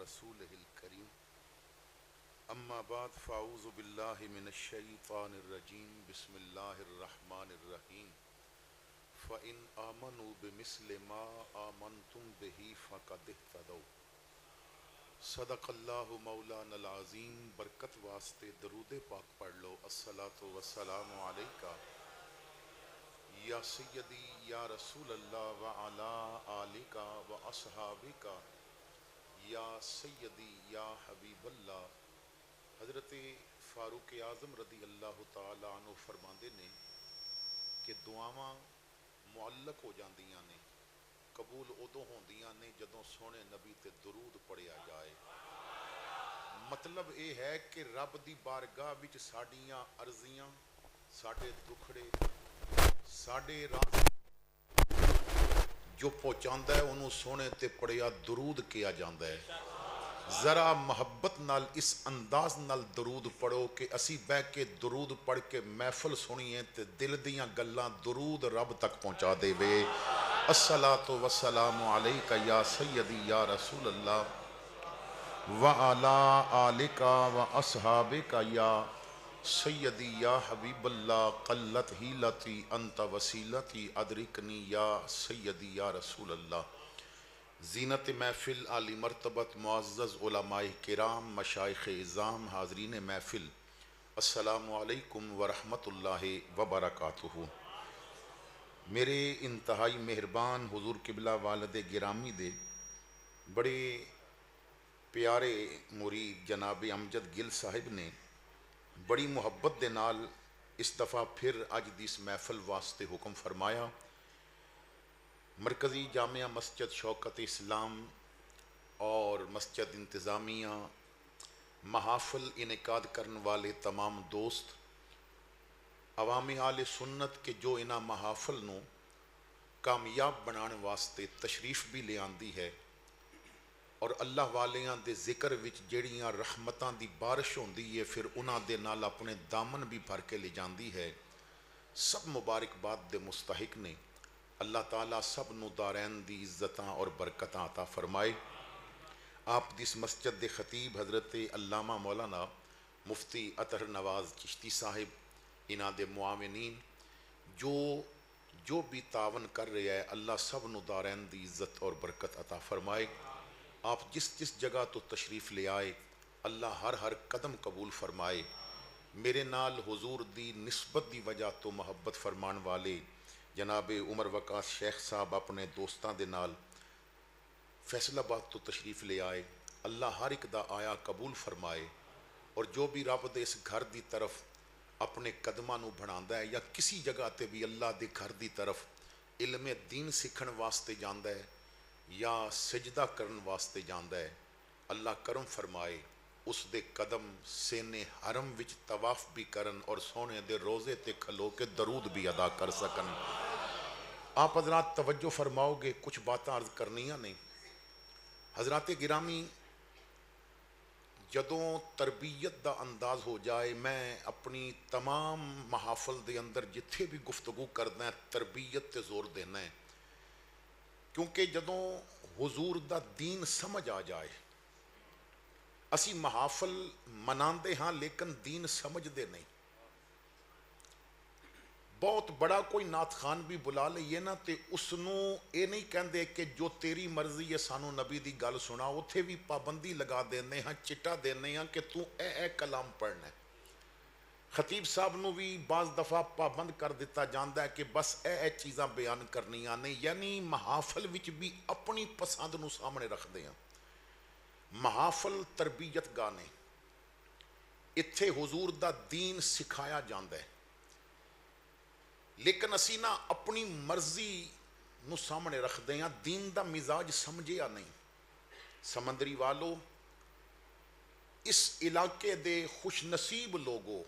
رسوله الكريم اما بعد فاعوذ بالله من الشيطان الرجيم بسم الله الرحمن الرحيم فإن آمنوا بمثل ما آمنتم به فقد اهتدوا صدق اللہ مولانا العظیم. برکت واسطے درود پاک پڑھ لو. الصلاۃ والسلام علیکہ یا سیدی یا رسول اللہ وعلا آلکہ واصحابکہ یا سیدی یا حبیب اللہ. حضرت فاروق اعظم رضی اللہ تعالی عنہ فرماندے نے کہ دعاواں معلق ہو جاندیاں نے، قبول ادوں ہوندیاں نے جدوں سونے نبی تے درود پڑھیا جائے. مطلب یہ ہے کہ رب دی بارگاہ وچ ساڈیاں عرضیاں، ساڈے دکھڑے، ساڈے راز جو پہنچاندا ہے انہوں سونے تے پڑھیا درود کیا جاندا ہے. ذرا محبت نال اس انداز نال درود پڑھو کہ اسی بہ کے درود پڑھ کے محفل سنیے تے دل دیاں گلاں درود رب تک پہنچا دے وے. الصلاۃ والسلام علیکہ یا سیدی یا رسول اللہ وعلا آلکہ واصحابکہ یا سیدی یا حبیب اللہ. قلت ہیلتی انت وسیلتی ادرکنی یا سیدی یا رسول اللہ. زینت محفل عالی مرتبت معزز علماء کرام، مشائخ اعظام، حاضرین محفل، السلام علیکم ورحمۃ اللہ وبرکاتہ. میرے انتہائی مہربان حضور قبلہ والد گرامی دے بڑے پیارے مرید جناب امجد گل صاحب نے بڑی محبت دے نال اس دفعہ پھر اج دی اس محفل واسطے حکم فرمایا. مرکزی جامعہ مسجد شوکت اسلام اور مسجد انتظامیہ محافل انعقاد کرنے والے تمام دوست، عوامی اہل سنت کے جو انہاں محافل نو کامیاب بنانے واسطے تشریف بھی لے آندی ہے اور اللہ والیاں دے ذکر وچ جڑیاں رحمتاں دی بارش ہوندی ہے پھر انہاں دے نال اپنے دامن بھی بھر کے لے جاندی ہے، سب مبارکباد دے مستحق نے. اللہ تعالیٰ سب نو دارین دی عزتاں اور برکتاں عطا فرمائے. آپ دی اس مسجد دے خطیب حضرت علامہ مولانا مفتی اطہر نواز چشتی صاحب، انہاں دے معاونین جو بھی تعاون کر رہے ہیں، اللہ سب نو دارین دی عزت اور برکت عطا فرمائے. آپ جس جس جگہ تو تشریف لے آئے اللہ ہر قدم قبول فرمائے. میرے نال حضور دی نسبت دی وجہ تو محبت فرمان والے جناب عمر وقاص شیخ صاحب اپنے دوستاں دے نال فیصل آباد تو تشریف لے آئے. اللہ ہر ایک دا آیا قبول فرمائے اور جو بھی رب دے اس گھر دی طرف اپنے قدماں نو بڑھاندا ہے یا کسی جگہ تے بھی اللہ دے گھر دی طرف علم دین سکھن واسطے جاندا ہے یا سجدہ کرن واسطے جاندا ہے، اللہ کرم فرمائے اس دے قدم سینے حرم وچ طواف بھی کرن اور سونے دے روزے تے کھلو کے درود بھی ادا کر سکن. آپ حضرات توجہ فرماؤ گے، کچھ باتاں عرض کرنیاں نہیں. حضرات گرامی، جدوں تربیت دا انداز ہو جائے، میں اپنی تمام محافل دے اندر جتھے بھی گفتگو کرنا ہے تربیت تے زور دینا ہے، کیونکہ جدوں حضور دا دین سمجھ آ جائے، اسی محافل مناندے ہاں لیکن دین سمجھ دے نہیں. بہت بڑا کوئی نعت خان بھی بلا لئیے نا تے اس نو اے نہیں کہندے کہ جو تیری مرضی ہے سانو نبی دی گل سنا، اتھے بھی پابندی لگا دینے ہاں، چٹا دینے ہاں کہ تو اے کلام پڑھنا ہے. خطیب صاحب نو بھی بعض دفعہ پابند کر دیتا جاندہ ہے کہ بس اے چیزاں بیان کرنیاں نہیں، یعنی محافل وچ بھی اپنی پسند نو سامنے رکھ دے ہاں. محافل تربیت گانے اتھے حضور دا دین سکھایا جاندہ ہے، لیکن اسی نہ اپنی مرضی نو سامنے رکھ دے ہاں، دین دا مزاج سمجھیا نہیں. سمندری والو، اس علاقے دے خوش نصیب لوگوں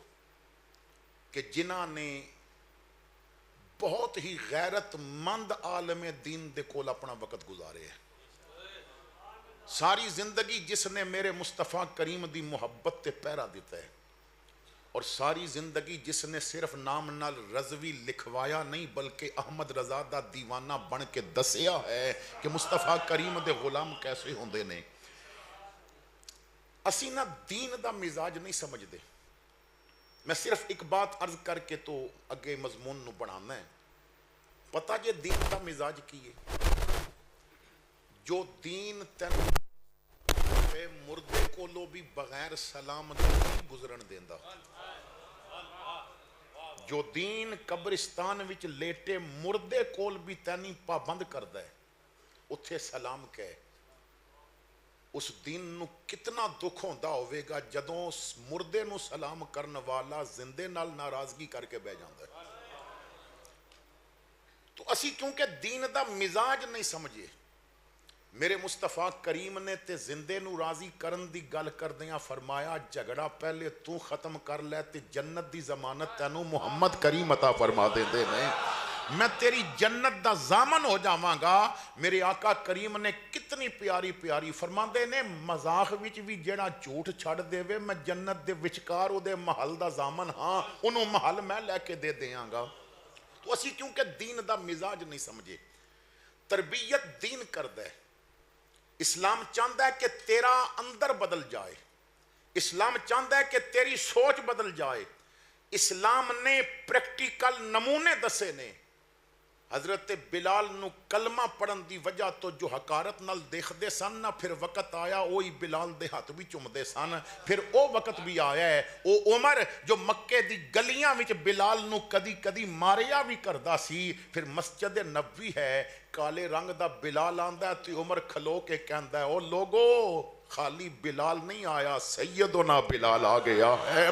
کہ جنہاں نے بہت ہی غیرت مند عالم دین دے کول اپنا وقت گزارے ہیں. ساری زندگی جس نے میرے مصطفیٰ کریم دی محبت تے پیرا دیتا ہے اور ساری زندگی جس نے صرف نام نال رضوی لکھوایا نہیں بلکہ احمد رضا دا دیوانہ بن کے دسیا ہے کہ مصطفیٰ کریم دے غلام کیسے ہوندے نے. اسی نہ دین دا مزاج نہیں سمجھتے. میں صرف ایک بات عرض کر کے تو اگے مضمون نو بڑھانا ہے. پتہ جے دین دا مزاج کی ہے؟ جو دین تین مردے کولو بھی بغیر سلام نہیں گزرن دیندا. جو دین قبرستان وچ لیٹے مردے کول بھی تینی پابند کردا ہے اتھے سلام کہے. اس دین نو کتنا دکھ ہوندا ہوئے گا جدوں مردے نو سلام کرن والا زندے نال ناراضگی کر کے بہ جاندا ہے. تو اسی کیونکہ دین دا مزاج نہیں سمجھے. میرے مصطفیٰ کریم نے تے زندے نو راضی کرن دی گل کردیاں فرمایا جھگڑا پہلے تو ختم کر لے تے جنت دی ضمانت تینوں محمد کریم عطا فرما دیندے نے. میں تیری جنت دا ضامن ہو جاواں گا. میرے آقا کریم نے کتنی پیاری پیاری فرماندے نے مذاق وچ بھی جیڑا جھوٹ چھڑ دے وے میں جنت دے وچکار او دے محل دا ضامن ہاں انہوں محل میں لے کے دے دیاں گا. تو اسی کیونکہ دین دا مزاج نہیں سمجھے. تربیت دین کردہ ہے. اسلام چاہتا ہے کہ تیرا اندر بدل جائے. اسلام چاہتا ہے کہ تیری سوچ بدل جائے. اسلام نے پریکٹیکل نمونے دسے نے. حضرت بلال نو کلمہ پڑھن دی وجہ تو جو حقارت نال دیکھ دے سن نہ پھر وقت آیا اوہی بلال دے ہاتھ بھی چم دے سن. پھر او وقت بھی آیا ہے او عمر جو مکے دی گلیاں وچ بلال نو کدی کدی ماریا بھی کردہ سی. پھر مسجد نبوی ہے کالے رنگ دا بلال آندہ ہے تو عمر کھلو کے کہندہ ہے او لوگو خالی بلال نہیں آیا سیدنا بلال آ گیا ہے.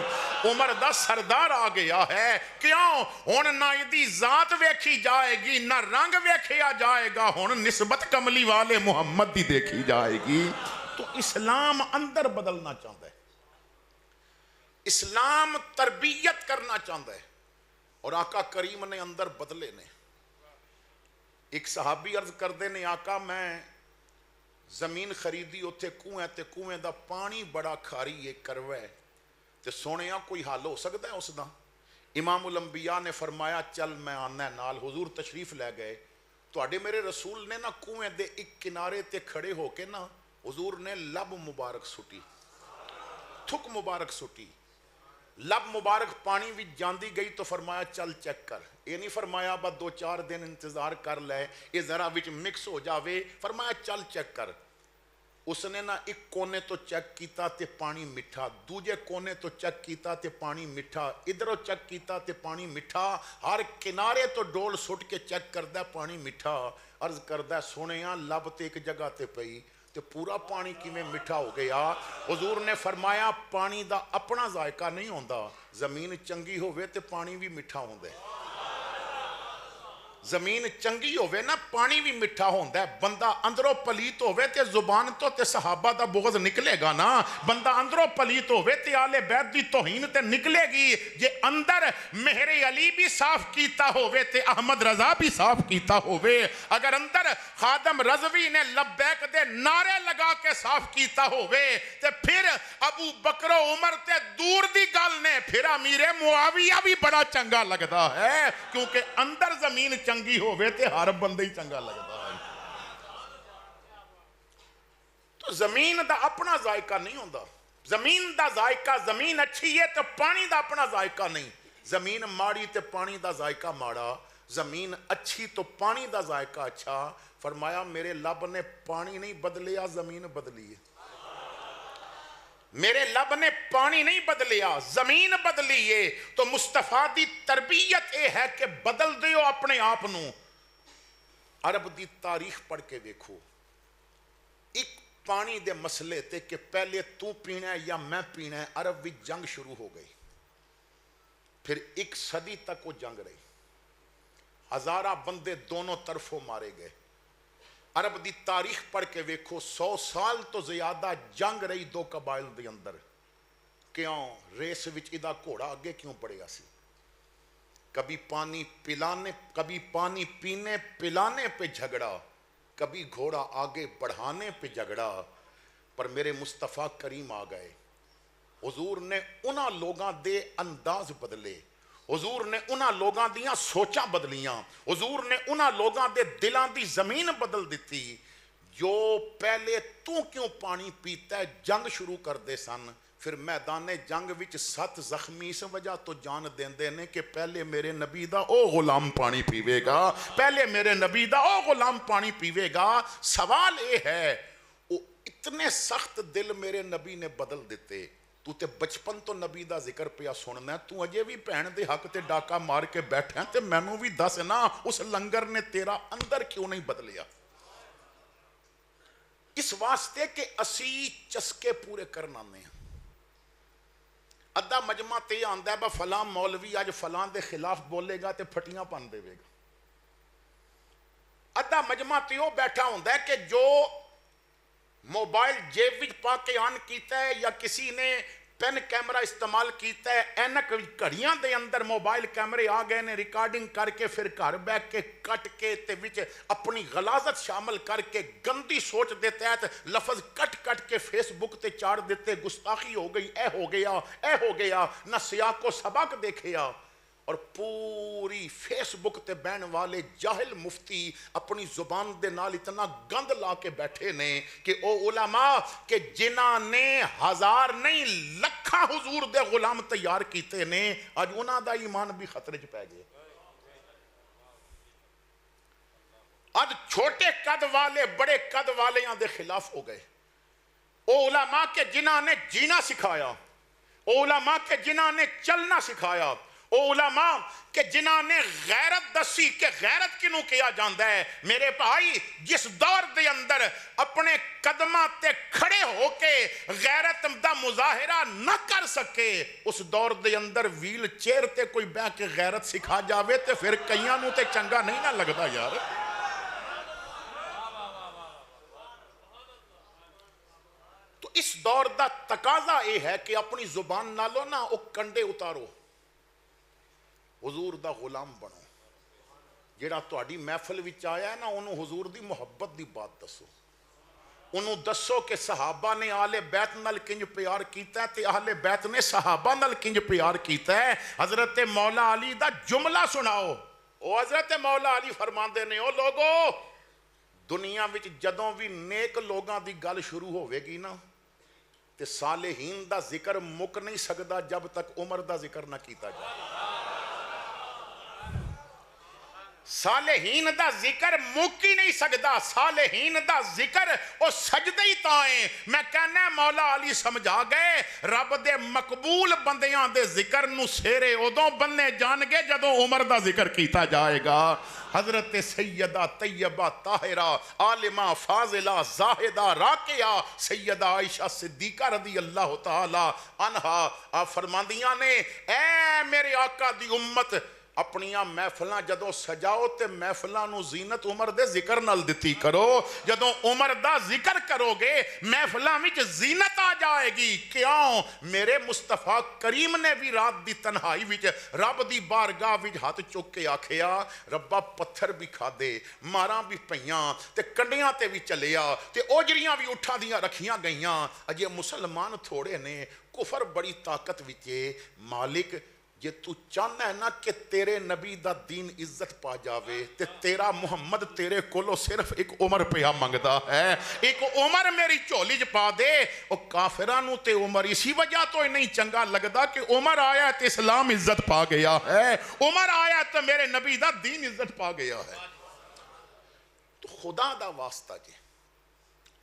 عمر دا سردار آ گیا ہے. کیوں ہن نہ ایدی ذات ویکھی جائے گی نہ رنگ ویکھیا جائے گا ہن نسبت کملی والے محمد دی دیکھی جائے گی. تو اسلام اندر بدلنا چاہتا ہے. اسلام تربیت کرنا چاہتا ہے اور آقا کریم نے اندر بدلے نے. ایک صحابی عرض کردے نے آقا میں زمین خریدی اتھے کنویں تے کنویں دا پانی بڑا کھاری ہے کروے تے سونے کوئی حال ہو سکتا ہے اس دا. امام الانبیاء نے فرمایا چل میں آنا ہے نال. حضور تشریف لے گئے. تو میرے رسول نے نا کنویں دے ایک کنارے تے کھڑے ہو کے نا حضور نے لب مبارک سٹی تھک مبارک سٹی. لب مبارک پانی بھی جاندی گئی تو فرمایا چل چیک کر. یہ نہیں فرمایا بس 2-4 دن انتظار کر لے یہ ذرا وچ مکس ہو جاوے. فرمایا چل چیک کر. اس نے نا ایک کونے تو چیک کیتا تے پانی مٹھا دوجے کونے تو چیک کیتا تے پانی مٹھا ادھروں چیک کیتا تے پانی مٹھا. ہر کنارے تو ڈول سٹ کے چیک کردہ پانی مٹھا. عرض کردہ سونیاں لب تے ایک جگہ تے پئی تے پورا پانی کی میں مٹھا ہو گیا. حضور نے فرمایا پانی دا اپنا ذائقہ نہیں ہوندا. زمین چنگی ہوئے تے پانی بھی مٹھا ہوندے. زمین چنگی ہوئے نا پانی بھی مٹھا ہوندہ ہے. بندہ اندروں پلیت ہوئے تے زبان تو تے صحابہ دا بغض نکلے گا نا. بندہ اندروں پلیت ہوئے تے آل بیت دی توہین تے نکلے گی. جے اندر مہر علی بھی صاف کیتا ہوئے تے احمد رضا بھی صاف کیتا ہوئے. اگر اندر خادم رضوی نے لبیک دے نعرے لگا کے صاف کیتا ہوئے تے پھر ابو بکر و عمر تے دور دی گل نے پھر امیر معاویہ بھی بڑا چنگا لگدا ہے کیونکہ اندر زمین چنگی ہوئے تے ہر بندے ہی چنگا لگتا ہے. تو زمین دا اپنا ذائقہ نہیں ہوندہ. زمین دا ذائقہ زمین اچھی ہے تو پانی دا اپنا ذائقہ نہیں. زمین ماڑی تے پانی دا ذائقہ ماڑا. زمین اچھی تو پانی دا ذائقہ اچھا. فرمایا میرے لب نے پانی نہیں بدلیا زمین بدلی ہے. میرے لب نے پانی نہیں بدلیا زمین بدلی ہے. تو مصطفیٰ دی تربیت اے ہے کہ بدل دیو اپنے آپ نو. عرب دی تاریخ پڑھ کے دیکھو ایک پانی دے مسئلے تے کہ پہلے تو پینا ہے یا میں پینا ہے عرب بھی جنگ شروع ہو گئی. پھر 1 صدی تک وہ جنگ رہی. ہزارہ بندے دونوں طرفوں مارے گئے. عرب دی تاریخ پڑھ کے ویکھو 100 سال تو زیادہ جنگ رہی دو قبائل دے اندر. کیوں ریس وچ ادا گھوڑا آگے کیوں پڑے گا سی. کبھی پانی پلانے کبھی پانی پینے پلانے پہ جھگڑا کبھی گھوڑا آگے بڑھانے پہ جھگڑا. پر میرے مصطفیٰ کریم آ گئے. حضور نے انہاں لوگاں دے انداز بدلے. حضور نے انہاں لوگاں دیاں سوچاں بدلیاں. حضور نے انہاں لوگاں دے دلاں دی زمین بدل دیتی جو پہلے تو کیوں پانی پیتا ہے جنگ شروع کرتے سن پھر میدان جنگ وچ 7 زخمی اس وجہ تو جان دیندے نے کہ پہلے میرے نبی دا او غلام پانی پیوے گا پہلے میرے نبی دا او غلام پانی پیوے گا سوال یہ ہے وہ اتنے سخت دل میرے نبی نے بدل دیتے تو تے بچپن تو نبی دا ذکر پیا سننا ہے تو اجے بھی بہن دے حق تے ڈاکا مار کے بیٹھا تے مینوں بھی دس نا اس لنگر نے تیرا اندر کیوں نہیں بدلیا اس واسطے کہ اسی چسکے پورے کرنا نے ادھا مجمع تے آندا ہے با فلاں مولوی آج فلاں دے خلاف بولے گا تے پھٹیاں پن دے گا ادھا مجمع تے وہ بیٹھا ہوندا ہے کہ جو موبائل جیب وچ پا کے آن کیتا ہے یا کسی نے پین کیمرہ استعمال کیتا ہے اینک گھڑیاں دے اندر موبائل کیمرے آ گئے نے ریکارڈنگ کر کے پھر گھر بیٹھ کے کٹ کے تے وچ اپنی غلاظت شامل کر کے گندی سوچ دے تحت لفظ کٹ کٹ کے فیس بک تے چاڑ دیتے گستاخی ہو گئی اے ہو گیا نہ سیاق و سبق دیکھیا اور پوری فیس بک تے بہن والے جاہل مفتی اپنی زبان دے نال اتنا گند لا کے بیٹھے نے کہ او علماء کہ جنہاں نے 1000 نہیں لکھاں حضور دے غلام تیار کیتے نے آج انہاں دا ایمان بھی خطرے چ پہ گئے آج چھوٹے قد والے بڑے قد والے دے خلاف ہو گئے او علماء کے جنہاں نے جینا سکھایا او علماء کے جنہاں نے چلنا سکھایا او علماء کہ جنہاں نے غیرت دسی کہ غیرت کنوں کیا جاندہ ہے میرے بھائی جس دور دے اندر اپنے قدمہ تے کھڑے ہو کے غیرت دا مظاہرہ نہ کر سکے اس دور دے اندر ویل چیئر تے کوئی بہ کے غیرت سکھا جاوے تے پھر کئیاں نوں تے چنگا نہیں نہ لگتا یار تو اس دور دا تقاضا یہ ہے کہ اپنی زبان نالو نا او کنڈے اتارو حضور دا غلام بنو جیڑا تہاڈی محفل وچ آیا ہے نا انہوں حضور دی محبت دی بات دسو انہوں دسو کہ صحابہ نے آل بیت نال کنج پیار کیتا ہے تے آل بیت نے صحابہ نال کنج پیار کیتا ہے حضرت مولا علی دا جملہ سناؤ او حضرت مولا علی فرماندے نے او لوگو دنیا وچ جدوں بھی نیک لوگاں دی گل شروع ہوئے گی نا تے صالحین دا ذکر مک نہیں سکدا جب تک عمر دا ذکر نہ کیتا جائے صالحین دا ذکر موکی نہیں سکدا صالحین دا ذکر او سجدے ہی تائیں میں کہنا ہے مولا علی سمجھا گئے رب دے مقبول بندیاں دے ذکر نو سیرے ادوں بننے جان گے جدوں عمر دا ذکر کیتا جائے گا حضرت سیدہ طیبہ طاہرہ عالمہ فاضلہ زاہدہ راقیہ سیدہ عائشہ صدیقہ رضی اللہ تعالی عنہا فرماندیاں نے اے میرے آقا دی امت اپنیاں محفلاں جدوں سجاؤ تے محفلاں نو زینت عمر دے ذکر نال دتی کرو جدوں عمر دا ذکر کرو گے محفلاں وچ زینت آ جائے گی کیوں میرے مصطفیٰ کریم نے بھی رات دی تنہائی وچ رب دی بارگاہ وچ ہاتھ چک کے آکھیا ربا پتھر بھی کھا دے ماراں بھی پئیاں تے کنڈیاں تے بھی چلیا تے اوجریاں بھی اٹھا دیاں رکھیاں گئیاں اجے مسلمان تھوڑے نے کفر بڑی طاقت وچے مالک جے تو چاہنا ہے نا کہ تیرے نبی دا دین عزت پا جاوے تے تیرا محمد تیرے کولو صرف ایک عمر پیا منگدا ہے ایک عمر میری چولی ج پا دے او کافرانو تے عمر اسی وجہ تو نہیں چنگا لگدا کہ عمر آیا تے اسلام عزت پا گیا ہے عمر آیا تے میرے نبی دا دین عزت پا گیا ہے تو خدا دا واسطہ جے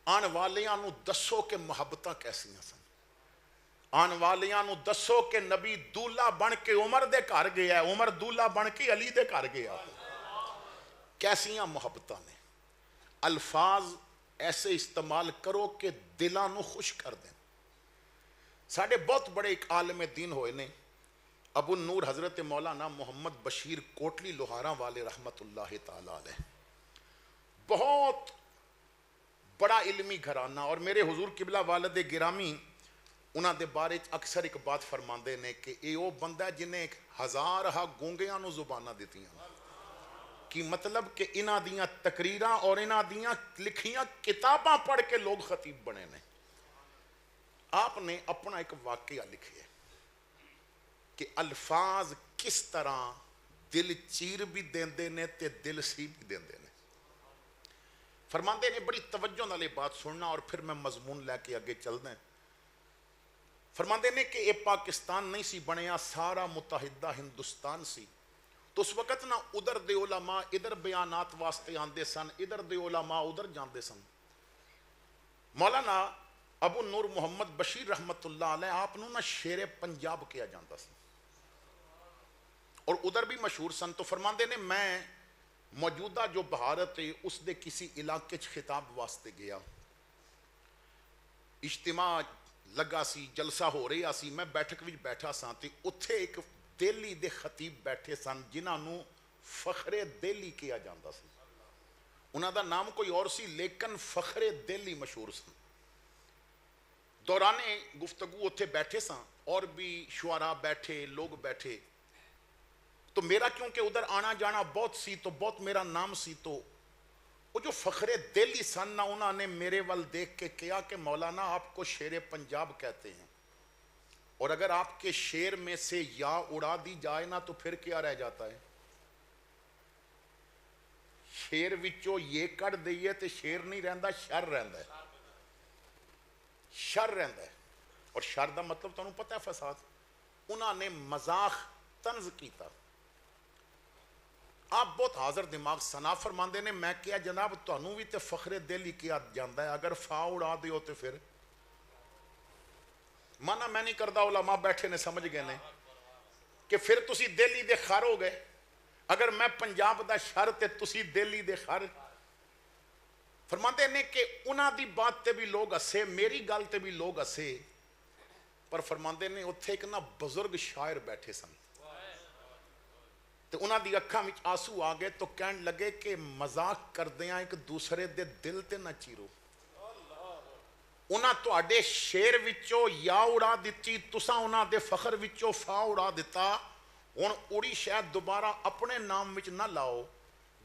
آن والیاں نو دسو کہ محبتاں کیسیاں سن آن والیاں نو دسو کہ نبی دولہ بن کے عمر دے گھر گیا ہے عمر دولہ بن کے علی دے گھر گیا ہے کیسیاں محبتاں نے الفاظ ایسے استعمال کرو کہ دلاں نو خوش کر دیں ساڑھے بہت بڑے ایک عالم دین ہوئے نے ابو النور حضرت مولانا محمد بشیر کوٹلی لوہاراں والے رحمت اللہ تعالی علیہ بہت بڑا علمی گھرانہ اور میرے حضور قبلہ والد گرامی انہاں دے بارے اکثر ایک بات فرماندے نے کہ اے او بندہ جنہیں 1000 گونگیاں نو زبانہ دیتیاں کی مطلب کہ انہاں دیاں تقریراں اور انہاں دیاں لکھیاں کتاباں پڑھ کے لوگ خطیب بنے نے آپ نے اپنا ایک واقعہ لکھے کہ الفاظ کس طرح دل چیر بھی دیندے نے تے دل سی بھی دیندے نے فرماندے نے بڑی توجہ نال یہ بات سننا اور پھر میں مضمون لے کے آگے چلنا ہے. فرماندے نے کہ یہ پاکستان نہیں سی بنیا، سارا متحدہ ہندوستان سی. تو اس وقت نہ ادھر دے علماء ادھر بیانات واسطے آندے سن، ادھر دے علماء ادھر جاندے سن. مولانا ابو نور محمد بشیر رحمت اللہ علیہ آپ نہ شیر پنجاب کیا جاندہ سن اور ادھر بھی مشہور سن. تو فرماندے نے میں موجودہ جو بھارت ہے اس دے کسی علاقے خطاب واسطے گیا، اجتماع لگا سی، جلسہ ہو رہا سی، میں بیٹھک وچ بیٹھا سا تے اتھے ایک دہلی دے خطیب بیٹھے سن جنہاں نو فخر دہلی کیا جاندہ سی. انہاں دا نام کوئی اور سی لیکن فخر دہلی مشہور سن. دوران گفتگو اتھے بیٹھے سن اور بھی شعراء بیٹھے، لوگ بیٹھے. تو میرا کیونکہ ادھر آنا جانا بہت سی تو بہت میرا نام سی، تو وہ جو فخر دہلی سن نا انہوں نے میرے وال دیکھ کے کیا کہ مولانا آپ کو شیر پنجاب کہتے ہیں، اور اگر آپ کے شیر میں سے یا اڑا دی جائے نا تو پھر کیا رہ جاتا ہے؟ شیر وچوں یہ کڑ دئیے تو شیر نہیں رہندا، شر رہندا ہے. شر رہندا ہے، اور شر دا مطلب تو انہوں پتہ ہے فساد. انہوں نے مزاق طنز کیتا. آپ بہت حاضر دماغ سنا. فرماندے نے میں کیا جناب تانوں بھی تے فخر دہلی کیا جاندہ ہے، اگر فا اڑا دیو تے پھر مانا میں نہیں کردہ. علماء بیٹھے نے سمجھ گئے نے کہ پھر تسی دہلی دے خر ہو گئے. اگر میں پنجاب دا شر تے تسی دہلی دے خر. فرماندے نے کہ انہاں دی بات تے بھی لوگ ہسے، میری گل تے بھی لوگ ہسے. پر فرماندے نے اتھے ایک نا بزرگ شاعر بیٹھے سن تو انہاں دی اکھاں وچ آنسو آ گئے تو کہن لگے کہ مذاق کردیاں ایک دوسرے دے دل تے نہ چیرو. انہاں تو اڈے شیر وچوں یا اڑا دیتی، تساں انہاں دے فخر وچوں فا اڑا دیتا. ہن اڑی شاید دوبارہ اپنے نام وچ نہ لاؤ.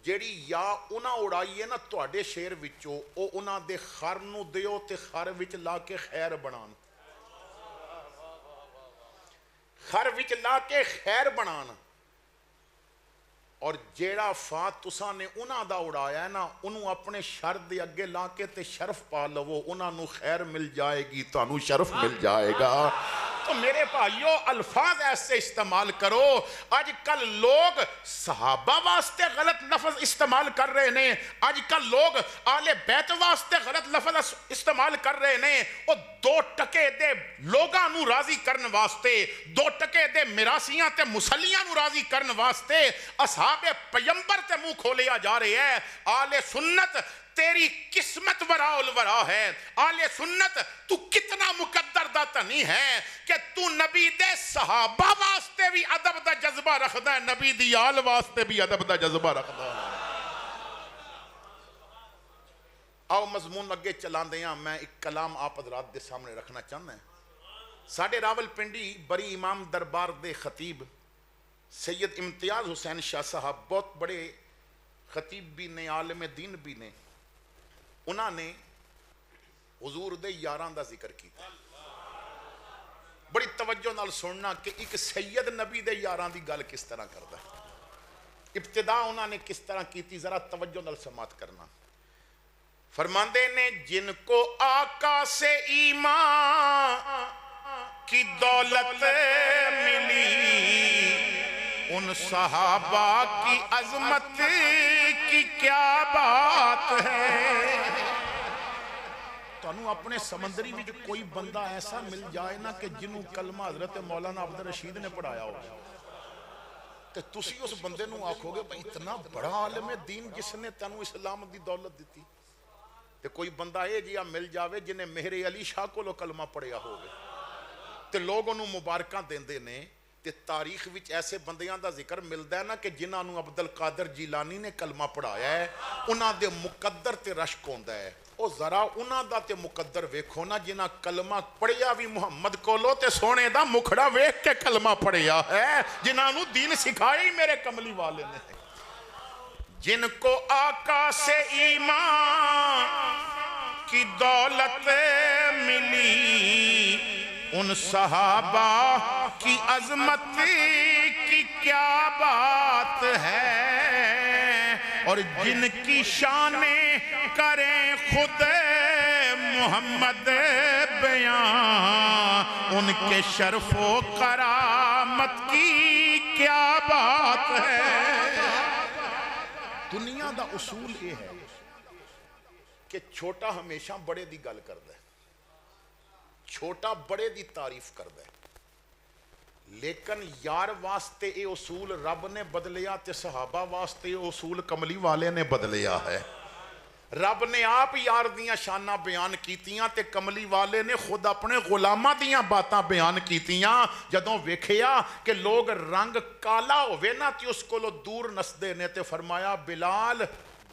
جیڑی یا انہاں اڑائی ہے نا تو اڈے شیر وچوں او انہاں دے خر نو دیو تے خر وچ لا کے خیر بنان. خر وچ لا کے خیر بنان. اور جیڑا فا تساں نے انہاں دا اڑایا ہے نا انہوں اپنے شر دے اگے لا کے تے شرف پا لو، انہاں نو خیر مل جائے گی، تانوں شرف مل جائے گا. تو میرے بھائیو الفاظ ایسے استعمال کرو. آج کل لوگ صحابہ واسطے غلط لفظ استعمال کر رہے ہیں، آج کل لوگ آل بیت واسطے غلط لفظ استعمال کر رہے ہیں. وہ 2 ٹکے دے لوگاں نو راضی کرن واسطے، 2 ٹکے دے میراسیاں تے مسلیاں نو راضی کرن واسطے اصحاب پیمبر تے منہ کھولیا جا رہے ہیں. آل سنت تیری قسمت وراء الورا ہے. آل سنت تو کتنا مقدر دا تنی ہے کہ تو نبی دے صحابہ واسطے بھی ادب دا جذبہ رکھدا ہے، نبی دی آل واسطے بھی ادب دا جذبہ رکھدا ہے. آؤ مضمون اگے چلان دیاں. میں ایک کلام آپ حضرات دے سامنے رکھنا چاہنا ہے. ساڑھے راول پنڈی بری امام دربار دے خطیب سید امتیاز حسین شاہ صاحب بہت بڑے خطیب بھی نے، عالم دین بھی نے. انہوں نے حضور دے یاران دا ذکر کیتا. بڑی توجہ نال سننا کہ ایک سید نبی دے یاران دی گل کس طرح کردا ہے. ابتدا انہوں نے کس طرح کیتی، ذرا توجہ نال سماعت کرنا. فرماندے نے جن کو آقا سے ایمان کی دولت ملی، ان صحابہ کی عظمت کی کیا بات ہے. تو انہوں اپنے سمندری میں جو کوئی بندہ ایسا مل جائے نا کہ جنہوں کلمہ حضرت مولانا عبدالرشید نے پڑھایا ہو تو تسی اس بندے نو آکھو گے اتنا بڑا عالم دین جس نے تنوں اسلام دی دولت دیتی. تو کوئی بندہ اے جیا مل جاوے جنہیں مہر علی شاہ کو لو کلمہ پڑھیا ہوگے تو لوگ انہوں مبارکاں دیندے نے. تے تاریخ وچ ایسے بندیاں دا ذکر ملدا ہے نا کہ جنہاں نو عبدالقادر جیلانی نے کلمہ پڑھایا ہے، انہاں دے مقدر تے رشک ہوندا ہے. او ذرا انہاں دا تے مقدر ویکھو نا جنہاں کلمہ پڑھیا بھی محمد کولو تے سونے دا مکھڑا ویکھ کے کلمہ پڑھیا ہے، جنہاں نو دین سکھائی میرے کملی والے نے. جن کو آقا سے ایمان کی دولت ملی، ان صحابہ کی عظمت کی کیا بات ہے. اور جن کی شانیں کریں خود محمد بیان ان کے شرف و کرامت کی کیا بات ہے۔ دنیا دا اصول یہ ہے کہ چھوٹا ہمیشہ بڑے دی گل کردا ہے، چھوٹا بڑے دی تعریف کردا ہے، لیکن یار واسطے اے اصول رب نے بدلیا تے صحابہ واسطے اے اصول کملی والے نے بدلیا ہے۔ رب نے آپ یار دیاں شانہ بیان کیتیاں تے کملی والے نے خود اپنے غلامہ دیاں باتاں بیان کیتیاں۔ جدوں ویکھیا کہ لوگ رنگ کالا ہوئے نا تے اس کو لو دور نسدے نے تے فرمایا بلال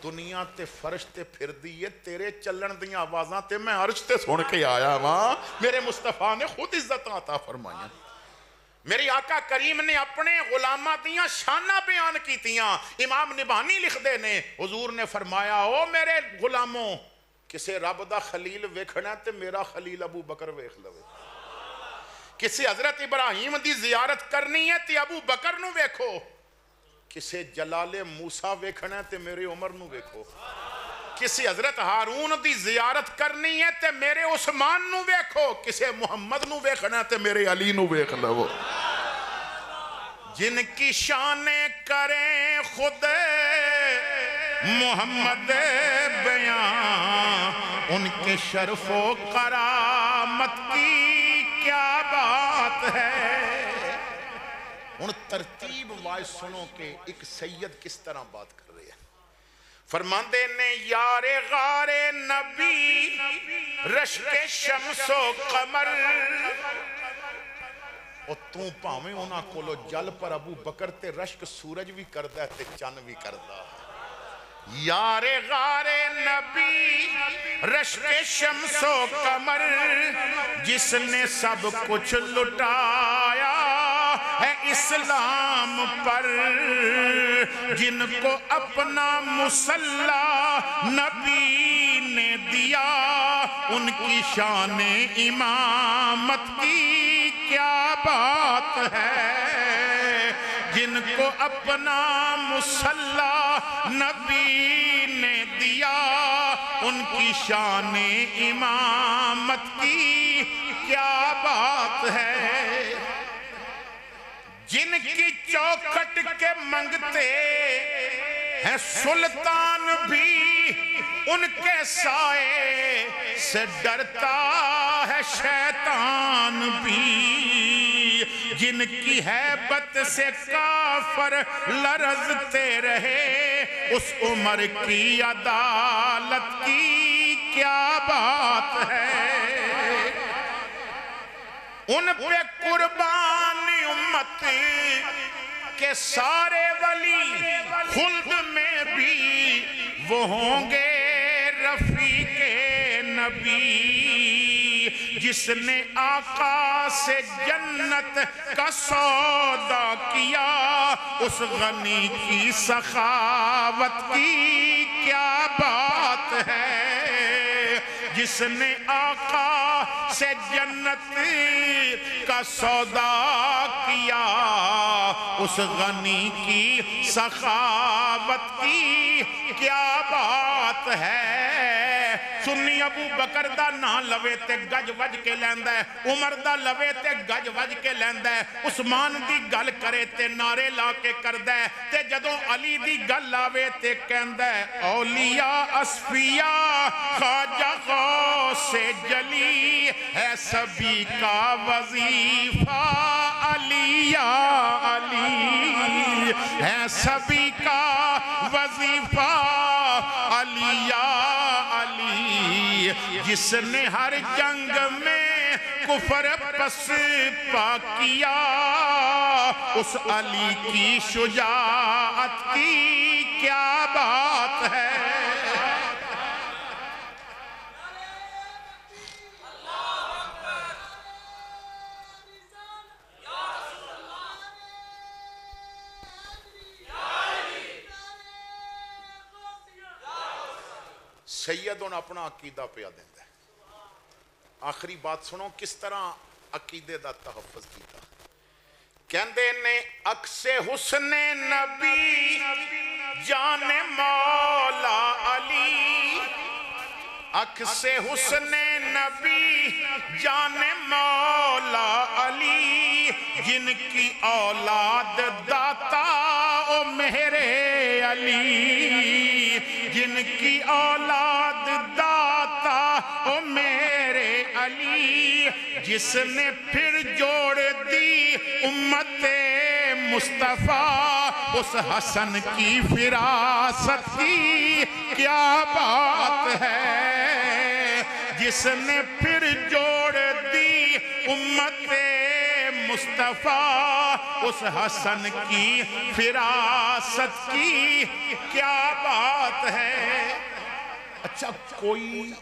دنیا تے فرش تے پھر دیئے تیرے چلن دیاں آوازاں تے میں عرش تے سن کے آیا وہاں۔ میرے مصطفیٰ نے خود عزت عطا فرمایا۔ میری آقا کریم نے اپنے غلامہ دیاں شانہ بیان کیتیاں۔ امام نبانی لکھ دے نے حضور نے فرمایا او میرے غلاموں کسے رب دا خلیل ویکھنا تے میرا خلیل ابو بکر ویکھ لوے، کسے حضرت ابراہیم دی زیارت کرنی ہے تے ابو بکر نو ویکھو، کسے جلال موسیٰ ویکھنا تے میرے عمر نو ویکھو، کسی حضرت ہارون دی زیارت کرنی ہے تے میرے عثمان نو ویکھو، کسے محمد نو ویکھنا تے میرے علی نو ویکھ لو۔ جن کی شانیں کریں خود محمد بیان ان کے شرف و کرامت کی کیا بات ہے۔ ان ترتیب وائز سنو کہ ایک سید کس طرح بات کر رہے ہیں۔ فرماندے نے یار غار نبی رشک شمس و قمر اور تو پاویں اونا کولو جل پر ابو بکر تے رشک سورج بھی کردہ تے چن بھی کردہ۔ یار غار نبی رشک شمس و قمر جس نے سب کچھ لٹایا ہے اسلام پر، جن کو اپنا مسلح نبی نے دیا ان کی شان امامت کی کیا بات ہے۔ جن کو اپنا مسلح نبی نے دیا ان کی شان امامت کی کیا بات ہے۔ جن کی چوکھٹ کے منگتے ہیں سلطان بھی ان کے سائے سے ڈرتا ہے شیطان بھی، جن کی ہیبت سے کافر لرزتے رہے اس عمر کی عدالت کی کیا بات ہے۔ ان پہ قربان امت کے سارے ولی خلد میں بھی وہ ہوں گے رفیق نبی، جس نے آقا سے جنت کا سودا کیا اس غنی کی سخاوت کی کیا بات ہے۔ جس نے آقا سے جنت کا سودا کیا اس غنی کی سخاوت کی کیا بات ہے۔ سنی ابو بکر دا نا لوے تے گج وج کے لیندہ ہے، عمر دا لوے تے گج وج کے لیندہ ہے، عثمان دی گل کرے تے نعرے لا کے کردہ ہے، تے جدوں علی دی گل لاوے تے کہندہ ہے اولیاء اصفیاء خواجہ غوث جلی ہے سبھی کا وظیفہ علی یا علی ہے سبھی کا وظیفہ علی یا علی، جس نے ہر جنگ میں کفر پس پا کیا اس علی کی شجاعت کی کیا بات ہے۔ سید ان اپنا عقیدہ پیا دیندہ ہے۔ آخری بات سنو کس طرح عقیدے دا تحفظ کیتا۔ کہندے نے عکس حسن نبی جان مولا علی اکھ سے حسن نبی جان مولا علی، جن کی اولاد داتا او میرے علی، جن کی اولاد داتا او میرے علی، جس نے پھر جوڑ دی امت مصطفیٰ، اس حسن کی فراست کی کیا بات ہے، جس نے پھر جوڑ دی امت مصطفیٰ، اس حسن کی فراست کی کیا بات ہے۔ اچھا، کوئی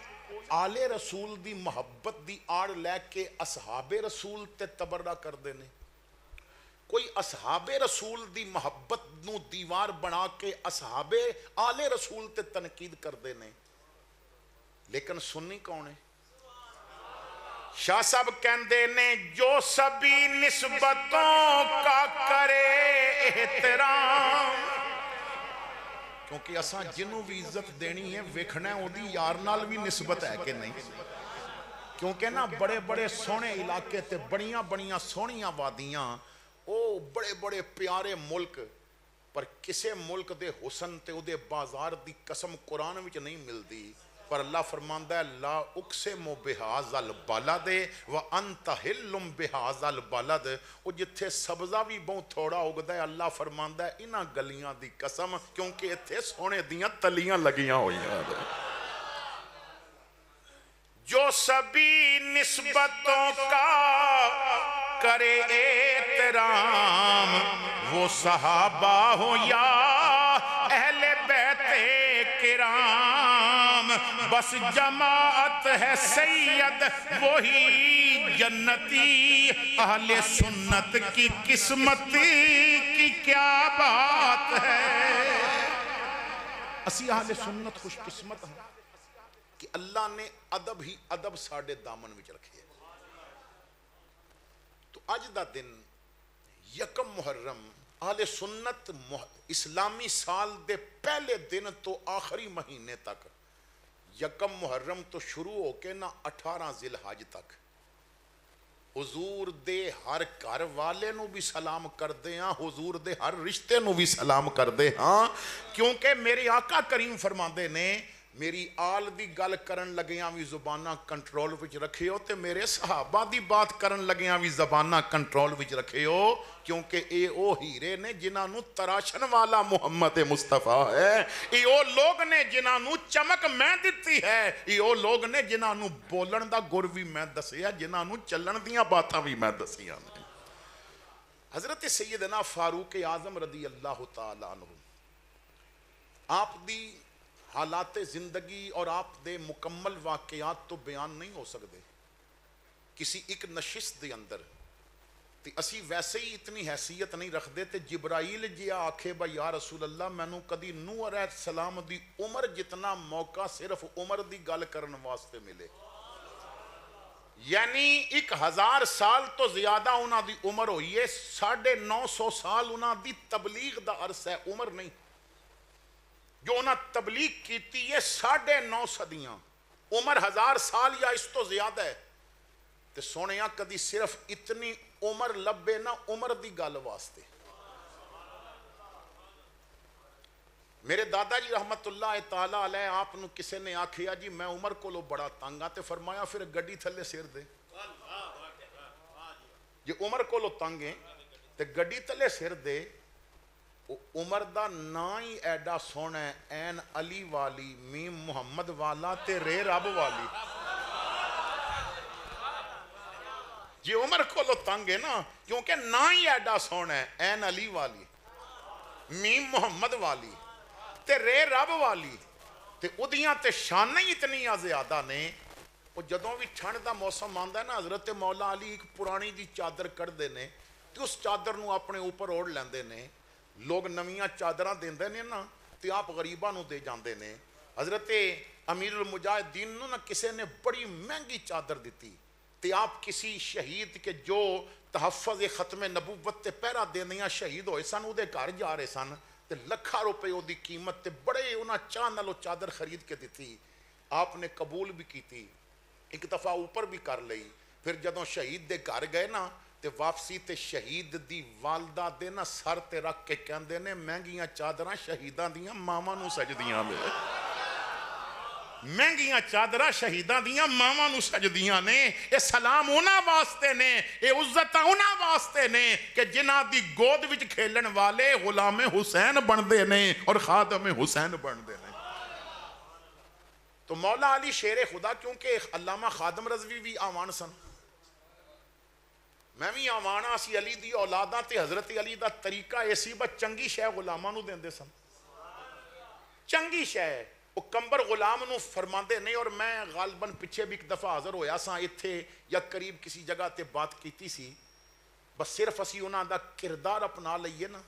آل رسول دی محبت دی آڑ لے کے اصحاب رسول تے تبرہ کر دینے، کوئی اصحاب رسول دی محبت نو دیوار بنا کے اصحاب آل رسول تے تنقید کر دینے، لیکن سنی کون ہے؟ شاہ صاحب کہندے نے جو سبھی نسبتوں کا کرے احترام، کیونکہ اساں جنوں بھی عزت دینی ہے ویکھنا ہے اودی یار نال بھی نسبت ہے کہ نہیں، کیونکہ نا بڑے بڑے سونے علاقے تے بڑیاں بڑیاں سونیاں وادیاں، او بڑے بڑے پیارے ملک، پر کسے ملک دے حسن تے او دے بازار دی قسم قرآن وچ نہیں ملدی، پر اللہ فرماندہ ہے لا اقسم بہذا البلد وانت حل بہذا البلد، او جتھے سبزہ بھی بہت تھوڑا اگدا ہے، اللہ فرماندہ ہے انہاں گلیاں دی قسم، کیونکہ اتھے سونے دیاں تلیاں لگیاں ہوئی ہیں۔ جو سبھی نسبتوں کا کرے احترام، وہ صحابہ ہو یا اہل بیت کرام، بس جماعت ہے سید وہی جنتی، اہل سنت کی قسمت کی کیا بات ہے۔ اسی اہل سنت خوش قسمت ہیں کہ اللہ نے ادب ہی ادب ساڑھے دامن وچ رکھے۔ تو اج دا دن یکم محرم، اہل سنت اسلامی سال دے پہلے دن تو آخری مہینے تک، یکم محرم تو شروع ہو کے نا 18 ذی الحج تک، حضور دے ہر گھر والے نو بھی سلام کر دے ہاں، حضور دے ہر رشتے نو بھی سلام کر دے ہاں، کیونکہ میرے آقا کریم فرماندے نے میری آل دی گل کرن لگیاں بھی زبانہ کنٹرول وچ رکھے ہو، تے میرے صحابہ دی بات کرن لگیاں بھی زبانہ کنٹرول وچ رکھے ہو، کیونکہ اے او ہیرے نے جنہاں نو تراشن والا محمد مصطفیٰ ہے، اے او لوگ نے جنہاں نو چمک میں دیتی ہے، اے او لوگ نے جنہاں نو بولن دا گر بھی میں دسیا، جنہاں نو چلن دیاں باتاں بھی میں دسیا۔ حضرت سیدنا فاروق اعظم رضی اللہ تعالیٰ عنہ، آپ دی حالات زندگی اور آپ دے مکمل واقعات تو بیان نہیں ہو سکتے کسی ایک نشست دے اندر، تے اسی ویسے ہی اتنی حیثیت نہیں رکھ دے تے جبرائیل جیا آکھے با یا رسول اللہ میں نو کدی نوح علیہ السلام دی عمر جتنا موقع صرف عمر دی گل کرن واسطے ملے، یعنی 1000 سال تو زیادہ انہاں دی عمر ہوئی ہے، 950 سال انہاں دی تبلیغ دا عرصہ ہے، عمر نہیں، جو انہاں تبلیغ کیتی ہے 9.5 صدیاں، عمر 1000 سال یا اس تو زیادہ ہے، تے سونیاں کدی صرف اتنی عمر لبے نہ عمر دی گل واسطے۔ میرے دادا جی رحمت اللہ تعالیٰ علیہ آپ نو کسے نے آکھیا جی میں عمر کو لو بڑا تنگا، تے فرمایا پھر گڈی تھلے سیر دے، یہ عمر کو لو تنگیں تے گڈی تھلے سیر دے، عمر دا نا ہی ایڈا سونا ہے، این علی والی، میم محمد والا تے رے رب والی، یہ عمر کو لو تنگ ہے نا، کیونکہ نا ہی ایڈا سونا ہے، این علی والی، میم محمد والی تے رے رب والی، تے ادیاں تے شانیں اتنی زیادہ نے، وہ جدوں بھی ٹھنڈ دا موسم آندا ہے نا، حضرت مولا علی ایک پرانی دی چادر کر دینے، تے اس چادر نو اپنے اوپر اوڑھ لیندے نے، لوگ نویاں چادراں دیندے نے نا تے آپ غریباں نو دے جاندے نے۔ حضرت امیر المجاہدین نو نا کسے نے بڑی مہنگی چادر دیتی، تے آپ کسی شہید کے جو تحفظ ختم نبوت تے پہرا دیندیاں شہید ہوئے سن، او دے گھر جا رہے سن، تے لکھا روپے او دی قیمت تے بڑے انہاں چاہ نالو چادر خرید کے دیتی، آپ نے قبول بھی کی تھی، ایک دفعہ اوپر بھی کر لئی. پھر جدوں شہید دے گھر گئے نا تے واپسی تے شہید دی والدہ دے نا سر تے رکھ کے کہندے نے مہنگیاں چادراں شہیداں دیاں ماواں نوں سجدیاں نے. مہنگیاں چادراں شہیداں دیاں ماواں نوں سجدیاں نے. اے سلام انہاں واسطے نے، اے عزت انہاں واسطے نے کہ جنہاں دی گود وچ کھیلن والے غلام حسین بندے نے اور خادم حسین بندے نے. تو مولا علی شیر خدا، کیونکہ علامہ خادم رضوی بھی آوان سن، میں بھی آوانا سی علی دی اولاداں تے حضرت علی دا طریقہ ایسی بس چنگی شے غلاماں نو دیندے سن. چنگی شے وہ کمبر غلام نو فرماندے نہیں. اور میں غالباً پیچھے بھی ایک دفعہ حاضر ہویا سا اتھے یا قریب کسی جگہ تے بات کیتی سی. بس صرف اسی انہاں دا کردار اپنا لئیے نا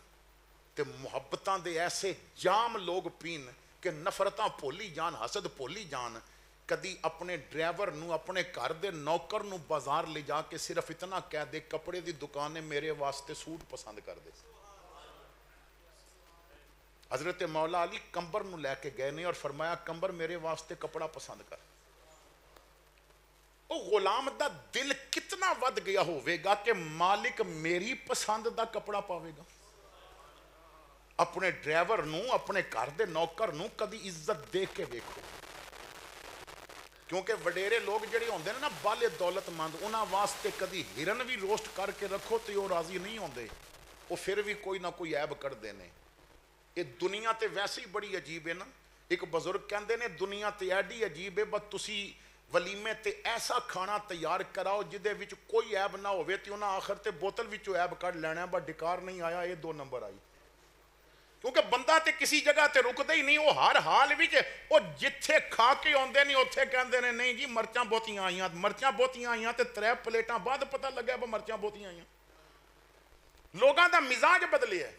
تے محبتاں دے ایسے جام لوگ پین کہ نفرتاں پولی جان، حسد پولی جان. کدی اپنے ڈرائیور نو اپنے گھر دے نوکر نو بازار لے جا کے صرف اتنا کہہ دے کپڑے دی دکانے میرے واسطے سوٹ پسند کر دے. حضرت مولا علی کمبر نو لے کے گئے نے اور فرمایا کمبر میرے واسطے کپڑا پسند کر. او غلام دا دل کتنا ود گیا ہوئے گا کہ مالک میری پسند دا کپڑا پاوے گا. اپنے ڈرائیور نو اپنے گھر دے نوکر نو کدی عزت دے کے دیکھو. کیونکہ وڈیرے لوگ جڑے ہوندے نا بالے دولت مند، انہاں واسطے کدی ہرن بھی روسٹ کر کے رکھو تو وہ راضی نہیں ہوندے، وہ پھر بھی کوئی نہ کوئی عیب کر دینے. یہ دنیا تے ویسے ہی بڑی عجیب ہے نا. ایک بزرگ کہندے نے دنیا تے ایڈی عجیب ہے بس تسی ولیمے تے ایسا کھانا تیار کراؤ جدے وچ کوئی عیب نہ ہوئے تے انہاں آخر تے بوتل وچوں عیب کر لینا ہے بس ڈکار نہیں آیا یہ 2 نمبر آئی. کیونکہ بندہ تے کسی جگہ تے رکدے ہی نہیں، وہ ہر حال وچ وہ جتھے کھا کے آندے نہیں اوتھے کہندے نے نہیں جی مرچاں بہتیاں آئیاں، مرچاں بہتیاں آئیاں تے 3 پلیٹاں بعد پتہ لگا وہ مرچاں بہتیاں آئیاں. لوگاں دا مزاج بدلے ہے.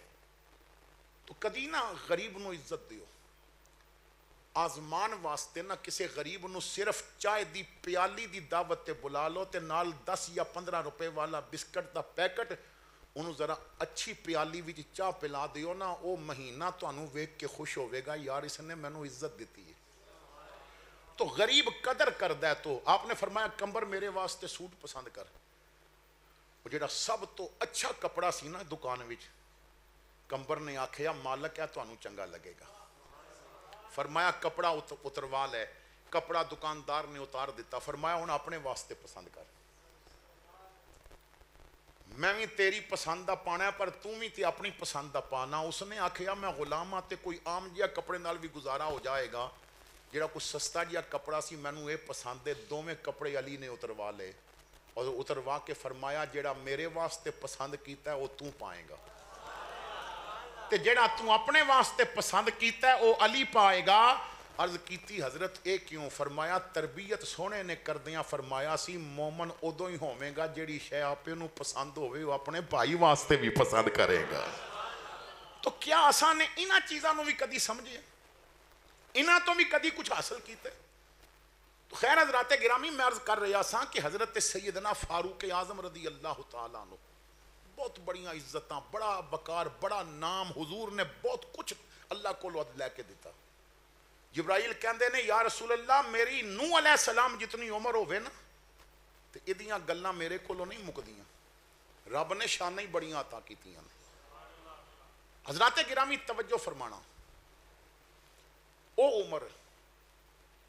تو کدی نہ غریب نو عزت دیو. آزمان واسطے نہ کسی غریب نو صرف چائے دی پیالی دی دعوت تے بلا لو تے نال 10 یا 15 روپے والا بسکٹ دا پیکٹ انہوں ذرا اچھی پیالی وچ چاہ پلا دیو نا، او مہینہ تو انہوں ویک کے خوش ہوئے گا یار اس نے میں نو عزت دیتی ہے. تو غریب قدر کردہ ہے. تو آپ نے فرمایا کمبر میرے واسطے سوٹ پسند کر. وہ جڑا سب تو اچھا کپڑا سی نا دکان وچ، کمبر نے آکھیا مالک ہے تو انہوں چنگا لگے گا. فرمایا کپڑا اتروا لے. کپڑا دکاندار نے اتار دیتا. فرمایا انہوں اپنے واسطے پسند کر. میں بھی تیری پسند دا پانا ہے پر تم بھی تے اپنی پسند دا پانا. اس نے آکھیا میں غلام آتے کوئی عام جیا کپڑے نال بھی گزارا ہو جائے گا، جڑا کوئی سستا جیا کپڑا سی میں نو یہ پسند ہے. 2 کپڑے علی نے اتروا لے اور اتروا کے فرمایا جڑا میرے واسطے پسند کیتا ہے وہ تو پائے گا تے جڑا تو اپنے واسطے پسند کیتا ہے وہ علی پائے گا. عرض کیتی حضرت اے کیوں؟ فرمایا تربیت سونے نے کردیاں فرمایا سی مومن ادو ہی ہوئے گا جیڑی شے آپے نو پسند ہوئے وہ اپنے بھائی واسطے بھی پسند کرے گا. تو کیا آسان نے انہاں چیزاں نو بھی کدی سمجھے، انہاں تو بھی کدی کچھ حاصل کیتے. تو خیر حضرات گرامی میں عرض کر رہا سا کہ حضرت سیدنا فاروق اعظم رضی اللہ تعالیٰ عنہ بہت بڑیاں عزتاں، بڑا بکار، بڑا نام، حضور نے بہت کچھ اللہ کو لے کے دیتا. جبرائیل کہندے نے یا رسول اللہ میری نوح علیہ السلام جتنی عمر ہوئے نا تو ادیاں گلاں میرے کولوں نہیں مکدیاں. رب نے شانیں ہی بڑیاں عطا کیتیاں. حضرات گرامی توجہ فرمانا، او عمر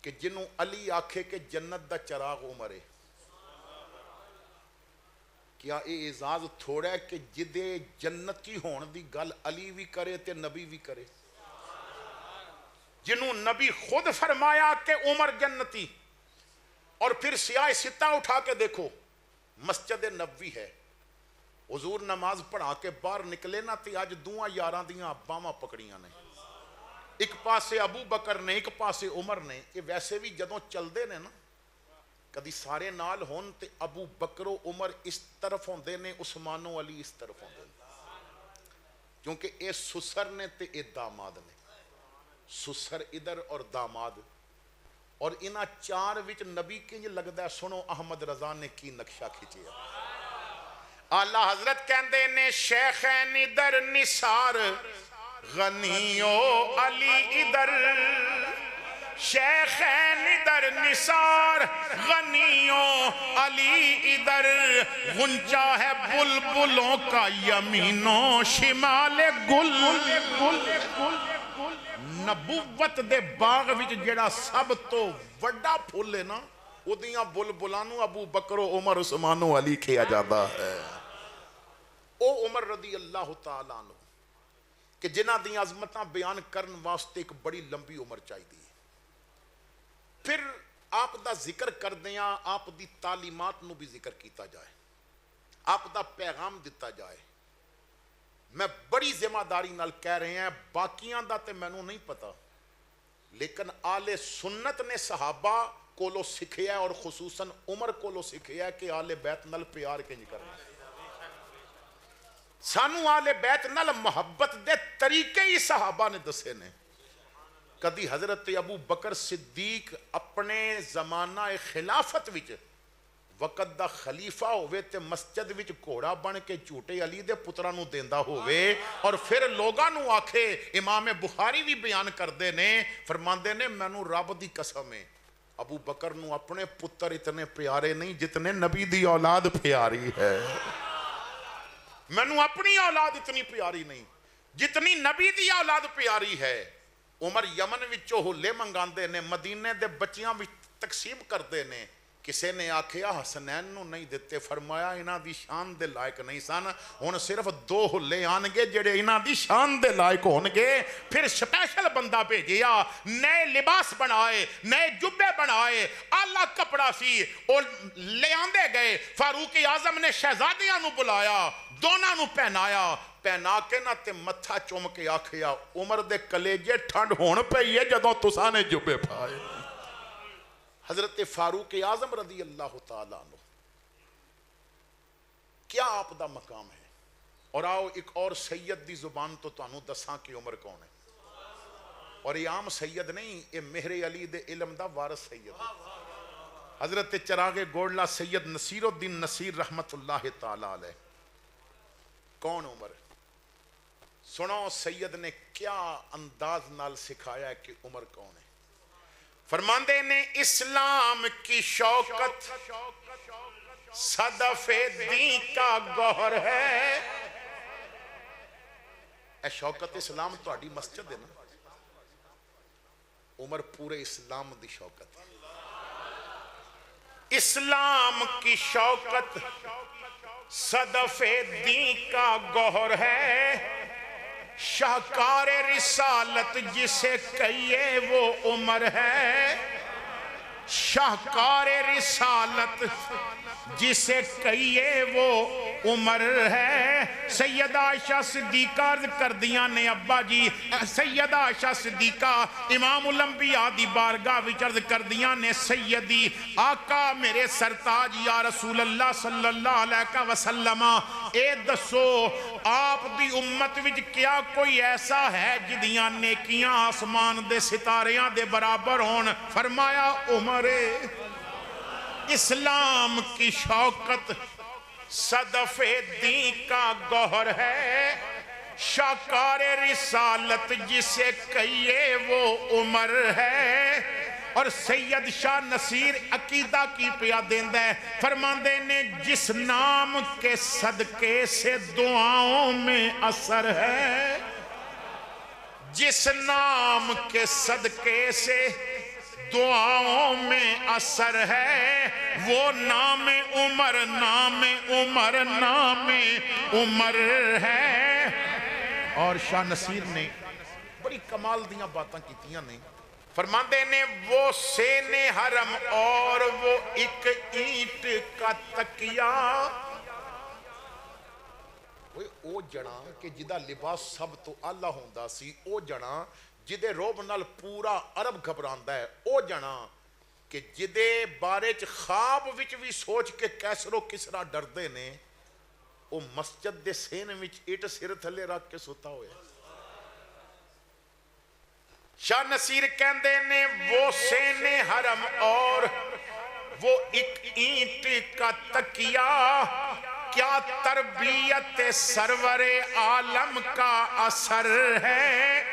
کہ جنوں علی آکھے کہ جنت دا چراغ عمر ہے، کیا یہ اعزاز تھوڑا ہے کہ جدے جنت کی ہون دی گل علی بھی کرے تے نبی بھی کرے؟ جنہوں نبی خود فرمایا کہ عمر جنتی، اور پھر سیاہ ستہ اٹھا کے دیکھو مسجد نبوی ہے، حضور نماز پڑھا کے باہر نکلے نا تے آج دوہاں یاراں دیاں باواں پکڑیاں نے، ایک پاسے ابو بکر نے ایک پاسے عمر نے. یہ ویسے بھی جدوں چل دے نے نا کدی سارے نال ہون تے ابو بکر و عمر اس طرف ہوندے نے، عثمان و علی اس طرف ہوندے نے، کیونکہ اے سسر نے تے اے داماد نے. سسر ادھر اور داماد، اور انہاں 4 وچ نبی کنج لگدا ہے. سنو احمد رضا نے کی نقشہ کھچیا. اعلیٰ حضرت کہندے نے شیخین ادھر نثار غنی و علی ادھر، شیخین ادھر نثار غنیوں علی ادھر غنچہ ہے بلبلوں کا یمین و شمال گل نبوت دے باغ وچ جڑا سب تو وڈا پھول ہے نا اودیاں بلبلانوں ابو بکر و عمر عثمان و علی کیا جاتا ہے او عمر رضی اللہ تعالیٰ عنہ کہ جنہ دی عظمتاں بیان کرن واسطے ایک بڑی لمبی عمر چاہیے پھر آپ دا ذکر کر دیاں آپ دی تعلیمات نو بھی ذکر کیتا جائے آپ دا پیغام دیتا جائے میں بڑی ذمہ داری نال کہہ رہے ہیں باقیاں دا تے مینوں نہیں پتا لیکن آل سنت نے صحابہ کولو سکھیا ہے اور خصوصاً عمر کولو سکھیا ہے کہ آل بیت نال پیار کنج کرنا سانو آل بیت نال محبت دے طریقے ہی صحابہ نے دسے نے کدی حضرت ابو بکر صدیق اپنے زمانہ خلافت وچ وقت دا خلیفہ ہوئے تے مسجد وچ گھوڑا بن کے جھوٹے علی دے پترا نو دیندا ہوئے اور پھر لوگاں نو آکھے امام بخاری بھی بیان کردے نے فرماندے نے مینوں رب دی قسم ہے ابو بکر نو اپنے پتر اتنے پیارے نہیں جتنے نبی دی اولاد پیاری ہے مینوں اپنی اولاد اتنی پیاری نہیں جتنی نبی دی اولاد پیاری ہے عمر یمن وچوں ہلے منگاندے نے مدینے دے بچیاں وچ تقسیم کردے نے کسے نے آکھیا حسنین نو نہیں دیتے فرمایا انہاں دی شان دے لائق نہیں سن ہن صرف 2 ہلے آن گے جڑے انہاں دی شان دے لائق ہون گے پھر سپیشل بندہ بھیجیا نئے لباس بنائے نئے جبے بنائے اعلیٰ کپڑا سی اور لے آندے گئے فاروق اعظم نے شہزادیاں نو بلایا دونوں نو پہنایا پہنا کے نہ تے متھا چوم کے آکھیا عمر دے کلیجے ٹھنڈ ہون پئی ہے جدوں تساں نے جبے پائے حضرت فاروق اعظم رضی اللہ تعالیٰ عنہ کیا آپ دا مقام ہے اور آؤ ایک اور سید دی زبان تو تانوں دساں کی عمر کون ہے اور یہ عام سید نہیں یہ مہر علی دے علم دا وارث سید ہے حضرت چراغ گوڑلا سید نصیر الدین نصیر رحمت اللہ تعالیٰ علیہ کون عمر سنو سید نے کیا انداز نال سکھایا ہے کہ عمر کون ہے فرماندے نے اسلام کی شوکت صدف دین کا گوہر ہے اے شوکت اسلام تو اڈی مسجد ہے نا عمر پورے اسلام دی شوکت ہے اسلام کی شوکت صدف دین کا گوہر ہے شاہکار رسالت جسے کہیے وہ عمر ہے شاہکار رسالت جسے کہیے وہ عمر ہے سیدہ عائشہ صدیقہ عرض کر دیاں نے ابا جی سیدہ عائشہ صدیقہ امام الانبیاء دی بارگاہ وچ عرض کر دیاں نے سیدی آقا میرے سرتاج یا رسول اللہ صلی اللہ علیہ وسلم اے دسو آپ دی امت وچ کیا کوئی ایسا ہے جدیاں نیکیاں آسمان دے ستاریاں دے برابر ہون فرمایا عمر اسلام کی شوکت صدف دین کا گوہر ہے شاہکار رسالت جسے کہیے وہ عمر ہے اور سید شاہ نصیر عقیدہ کی پیا دیندہ ہے فرماندے نے جس نام کے صدقے سے دعاؤں میں اثر ہے جس نام کے صدقے سے دعاؤں میں اثر ہے وہ نام عمر نام عمر نام عمر ہے اور شاہ نصیر نے بڑی کمال دیاں باتاں کیتیاں نے فرماندے نے وہ سین حرم اور وہ ایک اینٹ کا تکیہ او جنا کہ جدہ لباس سب تو اللہ ہوندہ سی او جنا جدے روب نال پورا عرب گھبراندہ ہے او جنا کہ جدے بارے چ خواب وچ بھی سوچ کے کیسر و کسرا ڈردے نے او مسجد دے سین وچ اٹ سر تھلے رکھ کے سوتا ہوئے شاہ نصیر کہندے نے وہ سین حرم اور وہ ایک اینٹ کا تکیہ کیا تربیت سرور عالم کا اثر ہے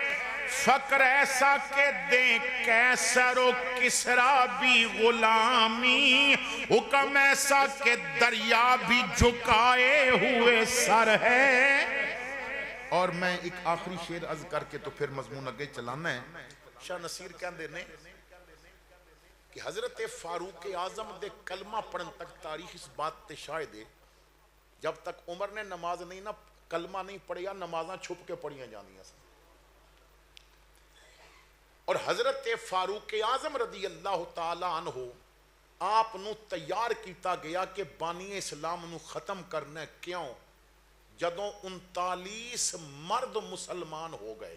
فقر ایسا کہ دیں کیسر و کسرا بھی غلامی، حکم ایسا کہ دریا بھی جھکائے ہوئے سر ہے۔ اور میں ایک آخری شعر عرض کر کے تو پھر مضمون اگے چلانا ہے۔ شاہ نصیر کہندے نے کہ حضرت فاروق اعظم دے کلمہ پڑھن تک تاریخ اس بات تے شاہد ہے، جب تک عمر نے نماز نہیں نہ کلمہ نہیں پڑھیا، نمازاں چھپ کے پڑھیاں جاندیاں سن۔ اور حضرت فاروق اعظم رضی اللہ تعالی عنہ آپ نو تیار کیتا گیا کہ بانی اسلام نو ختم کرنا، کیوں؟ جدوں 39 مرد مسلمان ہو گئے،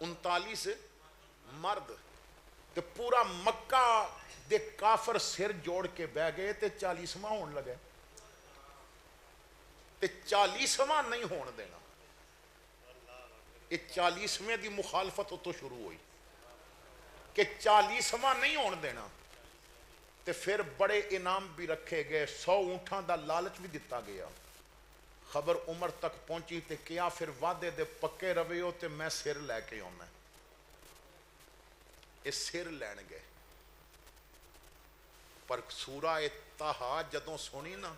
39 مرد، تے پورا مکہ دے کافر سر جوڑ کے بہ گئے تے 40واں ہون لگے، تے 40واں نہیں ہون دینا۔ یہ 40ویں دی مخالفت تو شروع ہوئی کہ 40واں نہیں ہون دینا، تے پھر بڑے انعام بھی رکھے گئے، 100 اونٹاں دا لالچ بھی دتا گیا۔ خبر عمر تک پہنچی تے کیا پھر وعدے دے پکے روے ہو تے میں سر لے کے آنا ہے۔ یہ سر لین گئے، پر سورہ طٰہٰ جدوں سنی نا،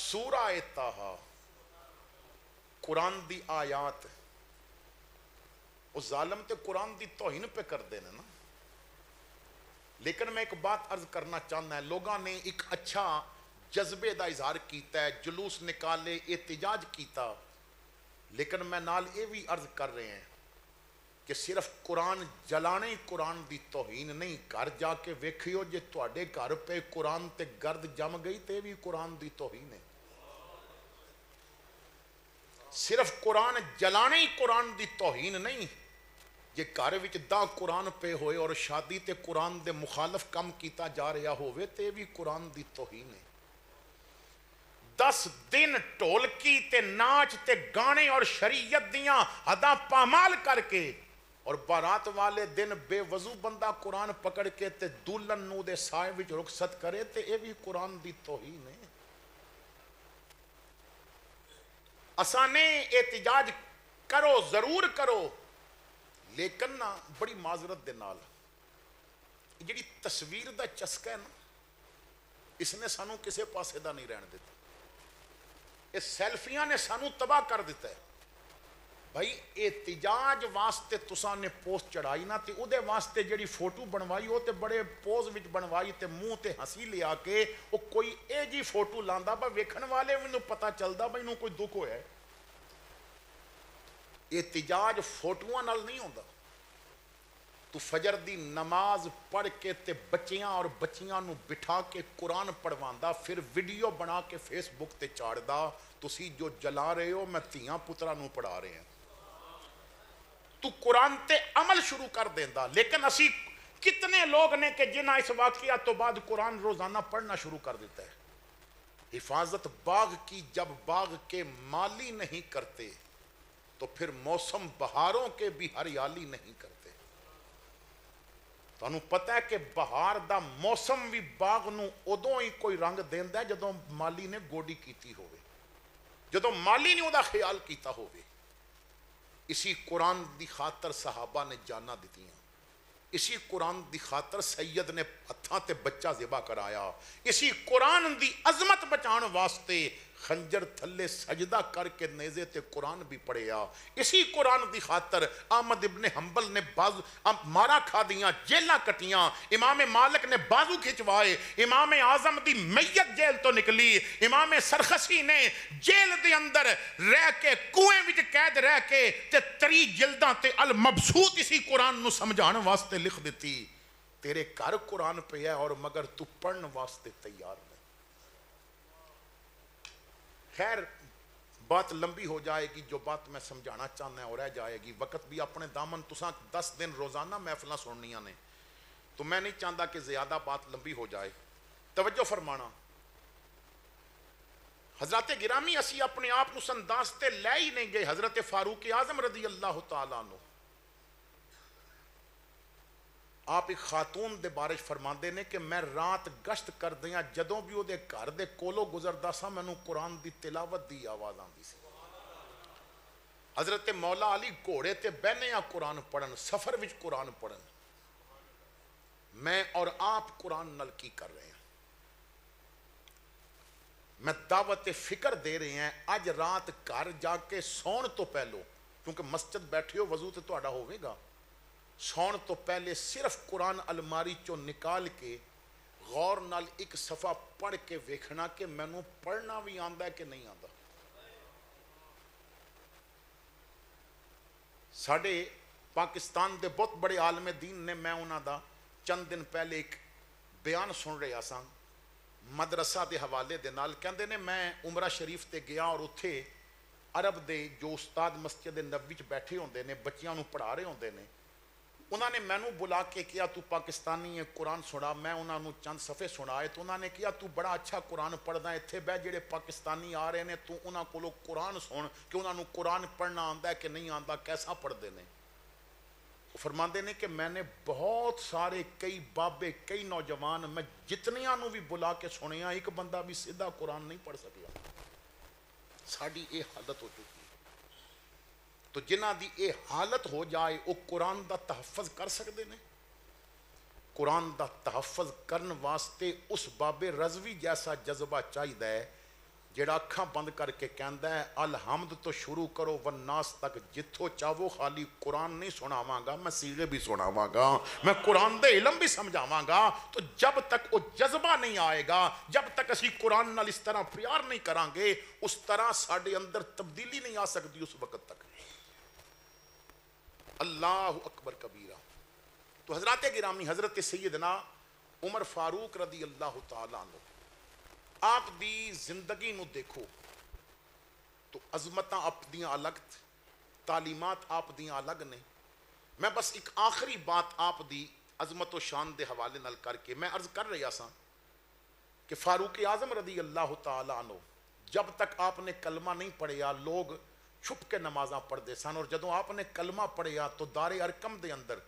سورہ طٰہٰ قرآن دی آیات، وہ ظالم تے قرآن دی توہین پہ کر دینا نا۔ لیکن میں ایک بات عرض کرنا چاہنا ہے، لوگاں نے ایک اچھا جذبے دا اظہار کیتا ہے، جلوس نکالے، احتجاج کیتا، لیکن میں نال یہ بھی عرض کر رہے ہیں کہ صرف قرآن جلانے ہی قرآن دی توہین نہیں، گھر جا کے ویکھیو جے تواڈے گھر پہ قرآن تے گرد جم گئی تے بھی قرآن دی توہین ہے۔ صرف قرآن جلانے ہی قرآن دی توہین نہیں، جے گھر وچ دا قرآن پہ ہوئے اور شادی تے قرآن دے مخالف کم کیتا جا رہا ہوئے تے بھی قرآن دی توہین ہے۔ 10 دن ٹولکی تے ناچ تے گانے اور شریعت دیاں حداں پامال کر کے، اور بارات والے دن بے وضو بندہ قرآن پکڑ کے تے دلہن نو دے سائے وچ رخصت کرے تے اے بھی قرآن دی توہین ہے۔ اسانے احتجاج کرو، ضرور کرو، لیکن نا بڑی معذرت دے نال جڑی تصویر دا چسکا ہے نا، اس نے سانو کسے پاسے دا نہیں رہن دیتا۔ اس سیلفیاں نے سانو تباہ کر دیتا ہے۔ بھائی احتجاج واسطے تساں نے پوسٹ چڑھائی نا، تے او دے واسطے جڑی فوٹو بنوائی ہو تے بڑے پوز وچ بنوائی تے منہ تے ہنسی لیا کے او کوئی اے جی فوٹو لاندا با ویکھن والے مینوں پتہ چلدا بھائی نوں کوئی دکھ ہویا ہے۔ احتجاج فوٹوਆਂ نال نہیں ہوندا۔ تو فجر دی نماز پڑھ کے تے بچیاں اور بچیاں نو بٹھا کے قرآن پڑھواندا، پھر ویڈیو بنا کے فیس بک تے چاڑدا، تسی جو جلا رہے ہو میں تیاں پترا نو پڑھا رہے ہیں۔ تو قرآن تے عمل شروع کر دیندا، لیکن اسی کتنے لوگ نے کہ جنہ اس واقعہ تو بعد قرآن روزانہ پڑھنا شروع کر دیتا ہے۔ حفاظت باغ کی جب باغ کے مالی نہیں کرتے تو پھر موسم بہاروں کے بھی ہریالی نہیں کرتے۔ تو انہوں پتہ ہے کہ بہار دا موسم بھی باغ نو ادوں ہی کوئی رنگ دیندا ہے جدوں مالی نے گوڈی کیتی ہوئے، جدوں مالی نے دا خیال کیتا ہوئے۔ اسی قرآن دی خاطر صحابہ نے جانا دیتیاں، اسی قرآن دی خاطر سید نے ہتھاں تے بچہ ذبح کرایا، اسی قرآن دی عظمت بچان واسطے خنجر تھلے سجدہ کر کے نیزے تے قرآن بھی پڑھیا، اسی قرآن دی خاطر احمد ابن حنبل نے مارا کھا دیاں، جیلاں کٹیاں، امام مالک نے بازو کھچوائے، امام اعظم دی میت جیل تو نکلی، امام سرخسی نے جیل دے اندر رہ کے کنویں وچ قید رہ کے تے 3 جلداں تے المبسوط اسی قرآن نو سمجھان واسطے لکھ دیتی۔ تیرے گھر قرآن پہ ہے اور مگر تو پڑھن واسطے تیار نہیں۔ خیر بات لمبی ہو جائے گی، جو بات میں سمجھانا چاہنا ہے اور رہ جائے گی، وقت بھی اپنے دامن، تساں 10 دن روزانہ محفلیں سننیاں نے، تو میں نہیں چاہتا کہ زیادہ بات لمبی ہو جائے۔ توجہ فرمانا حضرت گرامی، اسی اپنے آپ کو انداز تے لے ہی نہیں گئے۔ حضرت فاروق اعظم رضی اللہ تعالیٰ عنہ آپ ایک خاتون دے بارے فرماندے نے کہ میں رات گشت کر دیاں، جدوں بھی وہ دے گھر دے کولو گزردا سا مینوں قرآن دی تلاوت دی آواز آندی سی۔ حضرت مولا علی گھوڑے تے بہنے آ قرآن پڑھن، سفر وچ قرآن پڑھن، میں اور آپ قرآن نال کی کر رہے ہیں؟ میں دعوت فکر دے رہے ہیں، اج رات گھر جا کے سون تو پہلو، کیونکہ مسجد بیٹھے ہو وضو تے تہاڈا ہوے گا، سون تو پہلے صرف قرآن الماری چوں نکال کے غور نال ایک صفحہ پڑھ کے ویکھنا کہ مینوں پڑھنا بھی آندا ہے کہ نہیں آندا۔ ساڈے پاکستان دے بہت بڑے عالم دین نے، میں انہاں دا چند دن پہلے ایک بیان سن رہا سا مدرسہ دے حوالے دے نال، کہندے نے میں عمرہ شریف تے گیا اور اتھے عرب دے جو استاد مسجد نبوی وچ بیٹھے ہوندے نے، بچیاں نوں پڑھا رہے ہوندے نے، انہاں نے مینوں بلا کے کیا تو پاکستانی ہے قرآن سنا، میں انہاں نوں چند صفحے سنائے تو انہاں نے کیا تو بڑا اچھا قرآن پڑھدا ہے، اتھے بہ جڑے پاکستانی آ رہے نے تو انہاں کولوں قرآن سن کہ انہاں نوں قرآن پڑھنا آندا ہے کہ نہیں آندا، کیسا پڑھدے نے۔ فرماندے نے کہ میں نے بہت سارے کئی بابے کئی نوجوان میں جتنیاں نوں بھی بلا کے سنیا، ایک بندہ بھی سیدھا قرآن نہیں پڑھ سکیا۔ ساڈی یہ حالت ہو چکی ہے، تو جنہ دی اے حالت ہو جائے وہ قرآن دا تحفظ کر سکتے ہیں؟ قرآن دا تحفظ کرن واسطے اس باب رضوی جیسا جذبہ چاہیے جڑا اکھاں بند کر کے کہندا ہے الحمد تو شروع کرو والناس تک، جتھوں چاہو خالی قرآن نہیں سناواں گا، میں سیغے بھی سناواں گا، میں قرآن دے علم بھی سمجھاواں گا۔ تو جب تک وہ جذبہ نہیں آئے گا، جب تک اسی قرآن نال اس طرح پیار نہیں کران گے، اس طرح ساڈے اندر تبدیلی نہیں آ سکتی اس وقت تک۔ اللہ اکبر کبیرہ۔ تو حضرات گرامی، حضرت سیدنا عمر فاروق رضی اللہ تعالیٰ عنہ، آپ دی زندگی نو دیکھو تو عظمتاں آپ دیاں الگ، تعلیمات آپ دیاں الگ نے۔ میں بس ایک آخری بات آپ دی عظمت و شان دے حوالے نال کر کے میں عرض کر رہا سا کہ فاروق اعظم رضی اللہ تعالیٰ عنہ جب تک آپ نے کلمہ نہیں پڑھیا لوگ چھپ کے نمازاں پڑھ دے سن، اور جدوں آپ نے کلمہ پڑھیا تو دار ارکم دے اندر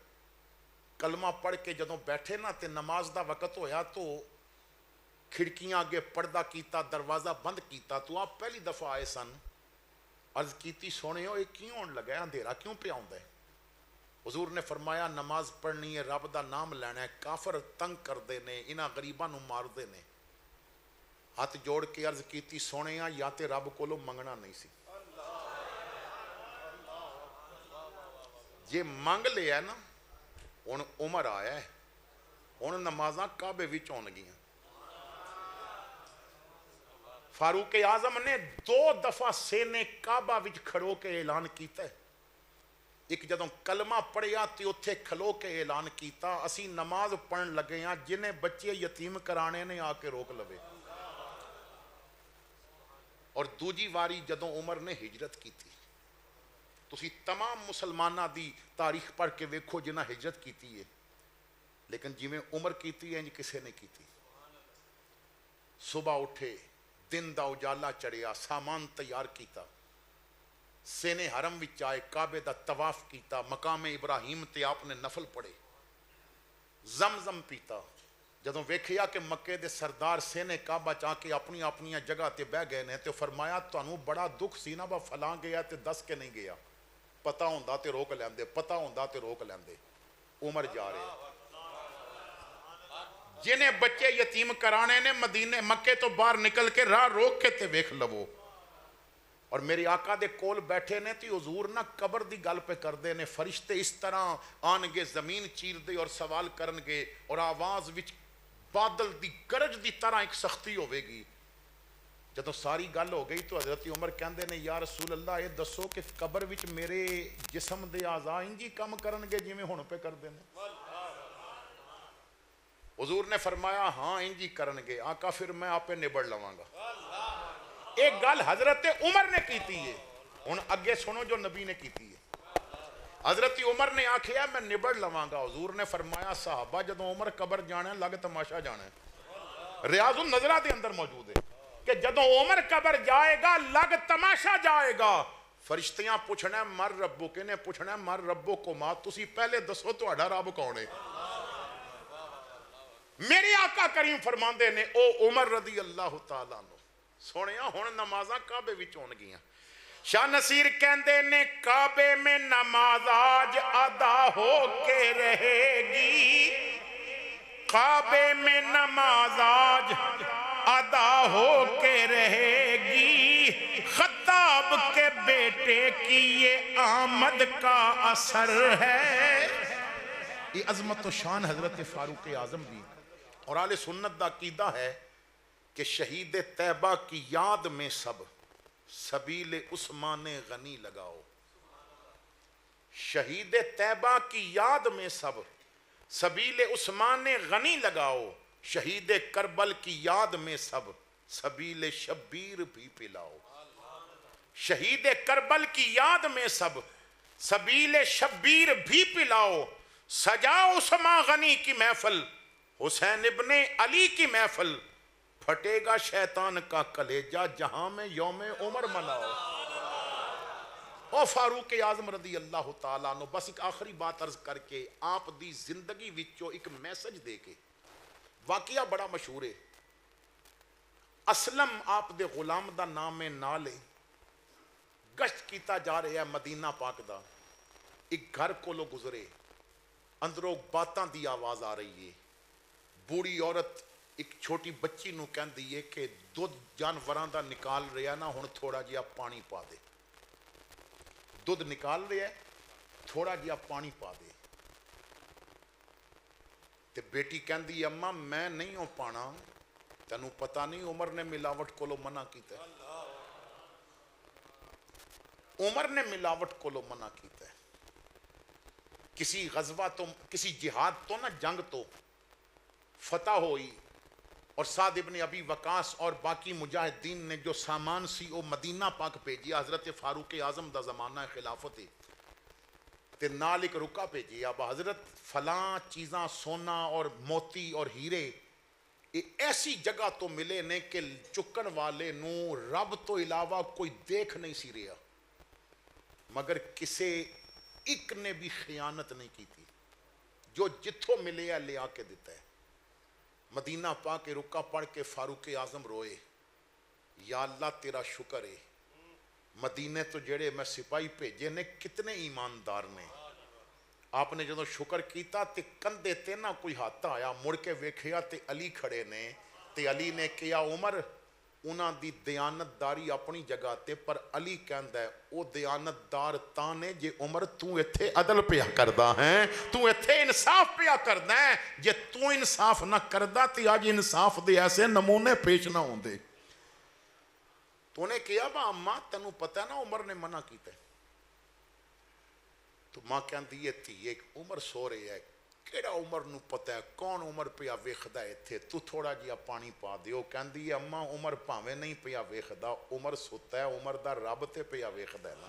کلمہ پڑھ کے جدوں بیٹھے نا تے نماز دا وقت ہویا تو کھڑکیاں آگے پردہ کیتا، دروازہ بند کیتا، تو آپ پہلی دفعہ آئے سن، عرض کیتی سونے ہو یہ کیوں ہون لگا ہے، اندھیرا کیوں پہ آوندا ہے؟ حضور نے فرمایا نماز پڑھنی ہے، رب دا نام لینا ہے، کافر تنگ کر دے نے، انہاں غریباں نوں مار دے نے۔ ہاتھ جوڑ کے عرض کیتی سونے یا تے رب کولو منگنا نہیں سی، جے منگ لیا نا ہن عمر آیا ہے، ہن نمازاں کعبے وچ ہون گیاں۔ فاروق اعظم نے 2 دفعہ سینے کعبہ وچ کھڑو کے اعلان کیتا ہے، ایک جدوں کلمہ پڑھیا تے اتھے کھلو کے اعلان کیتا اسی نماز پڑھن لگے ہاں، جنہیں بچے یتیم کرانے نے آ کے روک لوے۔ اور دوجی واری جدوں عمر نے ہجرت کی تھی، تسی تمام مسلمانہ دی تاریخ پڑھ کے ویکھو جنہ ہجرت کیتی ہے، لیکن جی میں عمر کیتی ہے انج کسے نے کیتی۔ صبح اٹھے، دن دا اجالا چڑھیا، سامان تیار کیتا، سینے حرم وچ آئے، کعبے دا طواف کیتا، مقام ابراہیم تے آپ نے نفل پڑھے، زمزم پیتا۔ جدوں ویکھیا کہ مکے دے سردار سینے کعبہ چاہ کے اپنی اپنی جگہ تے بہ گئے نے تے فرمایا تانوں بڑا دکھ سی نا با فلاں گیا تے دس کے نہیں گیا، پتہ ہوندا تے روک لیندے، پتہ ہوندا تے روک لیندے۔ عمر جا رہے جنہیں بچے یتیم کرانے نے مدینے مکے تو باہر نکل کے راہ روک کے تے ویکھ لو۔ اور میری آقا دے کول بیٹھے نے تی حضور نہ قبر دی گل پہ کر دے نے، فرشتے اس طرح آن گے زمین چیر دے اور سوال کرن گے، اور آواز وچ بادل دی گرج دی طرح ایک سختی ہوئے گی۔ جدوں ساری گل ہو گئی تو حضرت عمر کہندے نے یا رسول اللہ یہ دسو کہ قبر وچ میرے جسم دے اعضاء انجی کم کرن گے جویں ہن پہ کر دے نے؟ حضور نے فرمایا ہاں انجی کرن گے آقا، پھر میں آپ پہ نبڑ لواں گا۔ ایک گل حضرت عمر نے کیتی ہے، ہن اگے سنو جو نبی نے کیتی ہے۔ حضرت عمر نے آکھیا میں نبڑ لواں گا، حضور نے فرمایا صحابہ جدوں عمر قبر جانا ہے لگ تماشا جانا ہے، ریاض النظرہ دے اندر موجود ہے کہ جدوں عمر قبر جائے گا لگ تماشا جائے گا، فرشتیاں پوچھنا ہے مر ربو، کہنے پوچھنا ہے مر ربو کو ماں، تسی پہلے دسو تہاڈا رب کون ہے؟ میرے آقا کریم فرماندے نے او عمر رضی اللہ تعالیٰ عنہ سونیا ہن نمازاں کعبے وچ ہون گیاں، شاہ نصیر کہندے نے کعبے میں نماز آج ادا ہو کے رہے گی، کعبے میں نماز آج ادا ہو کے رہے گی، خطاب کے بیٹے کی یہ آمد کا اثر ہے۔ یہ عظمت و شان حضرت فاروق اعظم دی اور اہل سنت دا عقیدہ ہے کہ شہید طیبہ کی یاد میں سب سبیل عثمان غنی لگاؤ، شہید طیبہ کی یاد میں سب سبیل عثمان غنی لگاؤ، شہید کربل کی یاد میں سب سبیل شبیر بھی پلاؤ، شہید کربل کی یاد میں سب سبیل شبیر بھی پلاؤ، سجاؤ عثمان غنی کی محفل، حسین ابن علی کی محفل، پھٹے گا شیطان کا کلیجہ جہاں میں یوم عمر مناؤ۔ او فاروق اعظم رضی اللہ تعالیٰ عنہ، بس ایک آخری بات عرض کر کے آپ دی زندگی وچوں ایک میسج دے کے، واقعہ بڑا مشہور ہے۔ اسلم آپ دے غلام دا نام نالے، گشت کیتا جا رہا ہے مدینہ پاک دا، ایک گھر کو لو گزرے، اندروں باتاں دی آواز آ رہی ہے، بوڑھی عورت ایک چھوٹی بچی نو کہن دیئے کہ دودھ جانوراں دا نکال رہا نا، ہن تھوڑا جیا پانی پا دے، دودھ نکال رہا ہے تھوڑا جیا پانی پا دے۔ تے بیٹی کہن دی اماں میں نہیں ہوں پانا، تینوں پتہ نہیں عمر نے ملاوٹ کو لو منع کیتا ہے، عمر نے ملاوٹ کو لو منع کیتا ہے۔ کسی غزوہ تو کسی جہاد تو نہ جنگ تو فتح ہوئی اور سعد ابن ابی وقاص اور باقی مجاہدین نے جو سامان سی وہ مدینہ پاک بھیجیا، حضرت فاروق اعظم دا زمانہ خلافت ہے تے نال ایک رکا بھیجیا، اب حضرت فلاں چیزاں سونا اور موتی اور ہیرے یہ ایسی جگہ تو ملے نے کہ چکن والے نو رب تو علاوہ کوئی دیکھ نہیں سی رہا، مگر کسے ایک نے بھی خیانت نہیں کی تھی، جو جتھوں ملے ہے لے آ کے دیتا ہے۔ مدینہ پاک کے رکا پڑھ کے فاروق اعظم روئے، یا اللہ تیرا شکر ہے، مدینے تو جڑے میں سپاہی بھیجے نے کتنے ایماندار نے، آپ نے جدوں شکر کیتا تے کندھے تے نہ کوئی ہاتھ آیا، مڑ کے ویکھیا تے علی کھڑے نے، تے علی نے کہا عمر انہاں دی دیانتداری اپنی جگہ تے، پر علی کہندا ہے او دیانتدار تاں نے جے عمر تو ایتھے عدل پیا کردا ہے، تو ایتھے انصاف پیا کردا ہے، جے تو انصاف نہ کردا تے آج انصاف دے ایسے نمونے پیش نہ ہوندے۔ تو نے کہا با اماں تینوں پتہ ہے نا عمر نے منع کیتا ہے، تو ماں کہندی ہے تھی ایک عمر سو رہے ہے، کیڑا عمر نو پتہ ہے کون عمر پیا ویکھدا ہے تھے، تو تھوڑا جیا پانی پا دیو۔ کہندی ہے اماں عمر پاویں نہیں پیا ویکھدا، عمر ستا ہے، عمر دا رب تے پیا ویکھدا ہے نا۔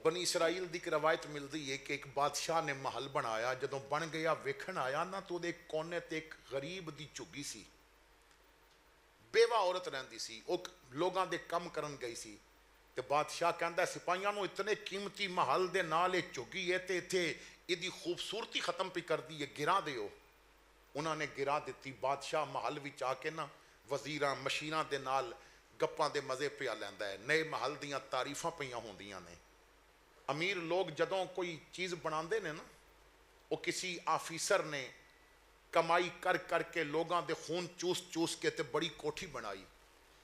بنی اسرائیل دی ایک روایت ملدی ہے کہ ایک بادشاہ نے محل بنایا، جدوں بن گیا ویکھن آیا نا تو دے کونے تے ایک غریب دی چگی سی، بیوہ عورت رہندی سی، وہ لوگاں دے کم کرن گئی سی، تے بادشاہ کہندا ہے سپاہیاں نو اتنے قیمتی محل دے نال چگی ہے تے ایتھے ایدی خوبصورتی ختم پی کر دی ہے، گرا دیو۔ انہاں نے گرا دیتی، بادشاہ محل وچ آ کے نا وزیراں مشیراں دے نال گپاں دے مزے پیا لیندا ہے، نئے محل دیاں تعریفاں پیاں ہوندیاں نے۔ امیر لوگ جدوں کوئی چیز بناندے نے نا، وہ کسی آفیسر نے کمائی کر کر کے لوگاں دے خون چوس چوس کے تے بڑی کوٹھی بنائی،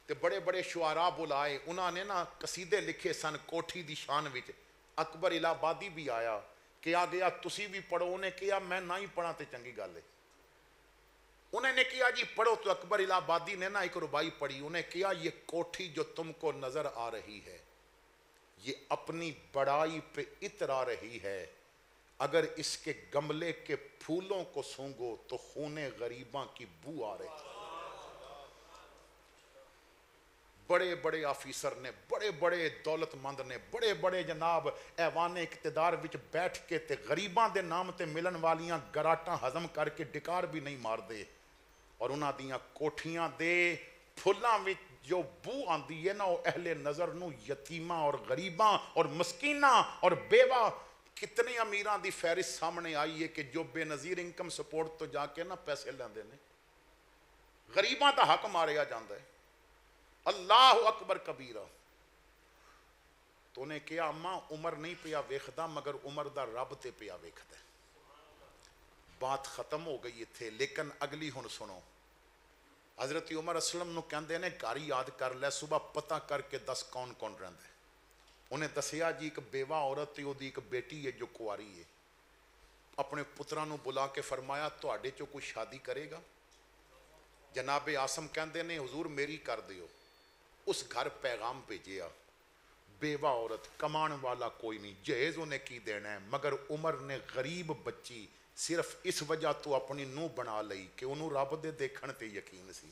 تے بڑے بڑے شعراء بلائے، انہاں نے نا قصیدے لکھے سن کوٹھی دی شان وچ۔ اکبر الہ آبادی بھی آیا کہ آ گیا تسی بھی پڑھو، انہیں کہا میں نہ ہی پڑھا تے چنگی گل ہے، انہیں نے کہا جی پڑھو، تو اکبر الہ آبادی نے نا ایک ربائی پڑھی، انہیں کہا یہ کوٹھی جو تم کو نظر آ رہی ہے یہ اپنی بڑائی پہ اترا رہی ہے، اگر اس کے گملے کے پھولوں کو سونگو تو خون غریباں کی بو آ رہی ہے۔ بڑے بڑے آفیسر نے، بڑے بڑے دولت مند نے، بڑے بڑے جناب ایوان اقتدار وچ بیٹھ کے تے غریباں دے نام تے ملن والیاں گراٹاں ہضم کر کے ڈکار بھی نہیں مار دے، اور انہاں دیاں کوٹھیاں دے پھلاں وچ جو بو آندی ہے نا وہ اہل نظر نو یتیماں اور غریباں اور مسکیناں اور بیوہ، کتنے امیراں دی فہرست سامنے آئی ہے کہ جو بے نظیر انکم سپورٹ تو جا کے نا پیسے لیندے نے، غریباں دا حق ماریا جاندا ہے۔ اللہ اکبر کبیرہ. تو نے کہا اماں عمر نہیں پیا ویکھدا مگر عمر دا رب تے پیا ویکھدا. بات ختم ہو گئی تھے. لیکن اگلی ہن سنو. حضرت عمر اسلم نو کہندے نے گھر یاد کر لے صبح پتہ کر کے دس کون کون رہندا ہے. انہیں دسیا جی ایک بیوہ عورت تے دی ایک بیٹی ہے جو کواری ہے. اپنے پتراں نو بلا کے فرمایا تواڈے چوں کوئی شادی کرے گا؟ جناب آسم کہندے نے حضور میری کر دیو. اس گھر پیغام بھیجیا بیوہ عورت کمان والا کوئی نہیں جہیز انہیں کی دینا ہے. مگر عمر نے غریب بچی صرف اس وجہ تو اپنی نو بنا لئی کہ انہوں رب دے دیکھن تے یقین سی.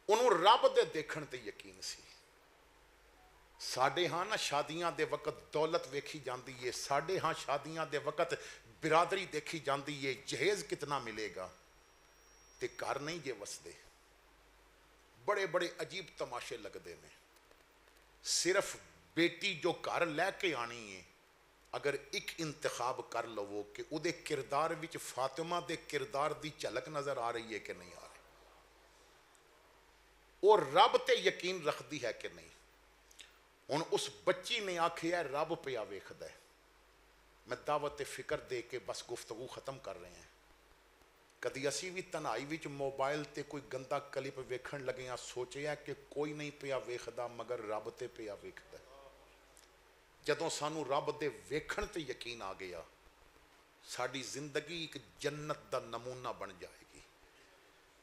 انہوں رب دے دیکھن تے یقین سی. ساڑھے ہاں نا شادیاں دے وقت دولت ویکھی جاندی ہے. ساڑھے ہاں شادیاں دے وقت برادری دیکھی جاندی ہے. جہیز کتنا ملے گا تے گھر نہیں جے وسدے. بڑے بڑے عجیب تماشے لگدے میں. صرف بیٹی جو گھر لے کے آنی ہے اگر ایک انتخاب کر لو کہ او دے کردار وچ فاطمہ دے کردار دی جھلک نظر آ رہی ہے کہ نہیں آ رہی, اور رب تے یقین رکھ دی ہے کہ نہیں. ہن اس بچی نے آکھیا رب پیا ویکھدا ہے. میں دعوت فکر دے کے بس گفتگو ختم کر رہے ہیں. کدی اسی بھی تنہائی وچ موبائل تے کوئی گندا کلپ ویکھن لگے ہاں سوچیا کہ کوئی نہیں پیا ویکھدا مگر رب تے پیا ویکھدا. جدوں سانو رب دے ویکھن تے یقین آ گیا ساڈی زندگی ایک جنت دا نمونہ بن جائے گی.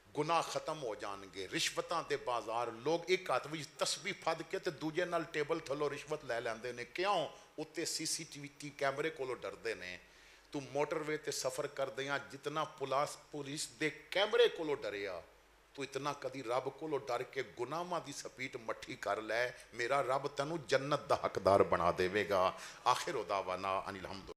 گناہ ختم ہو جان گے. رشوتاں دے بازار لوگ ایک ہاتھ وچ تسبیح پھد کے تے دوجے نال ٹیبل تھلو رشوت لے لیندے نے. کیوں؟ اتنے سی ٹی وی کیمرے کولو ڈردے نے. تو موٹر وے تے سفر کر دیاں جتنا پولیس دے کیمرے کولو ڈریا تو اتنا کدی رب کولو ڈر کے گناہاں دی سپیٹ مٹھی کر لے. میرا رب تینوں جنت دا حقدار بنا دے گا. آخر دعوانا ان الحمد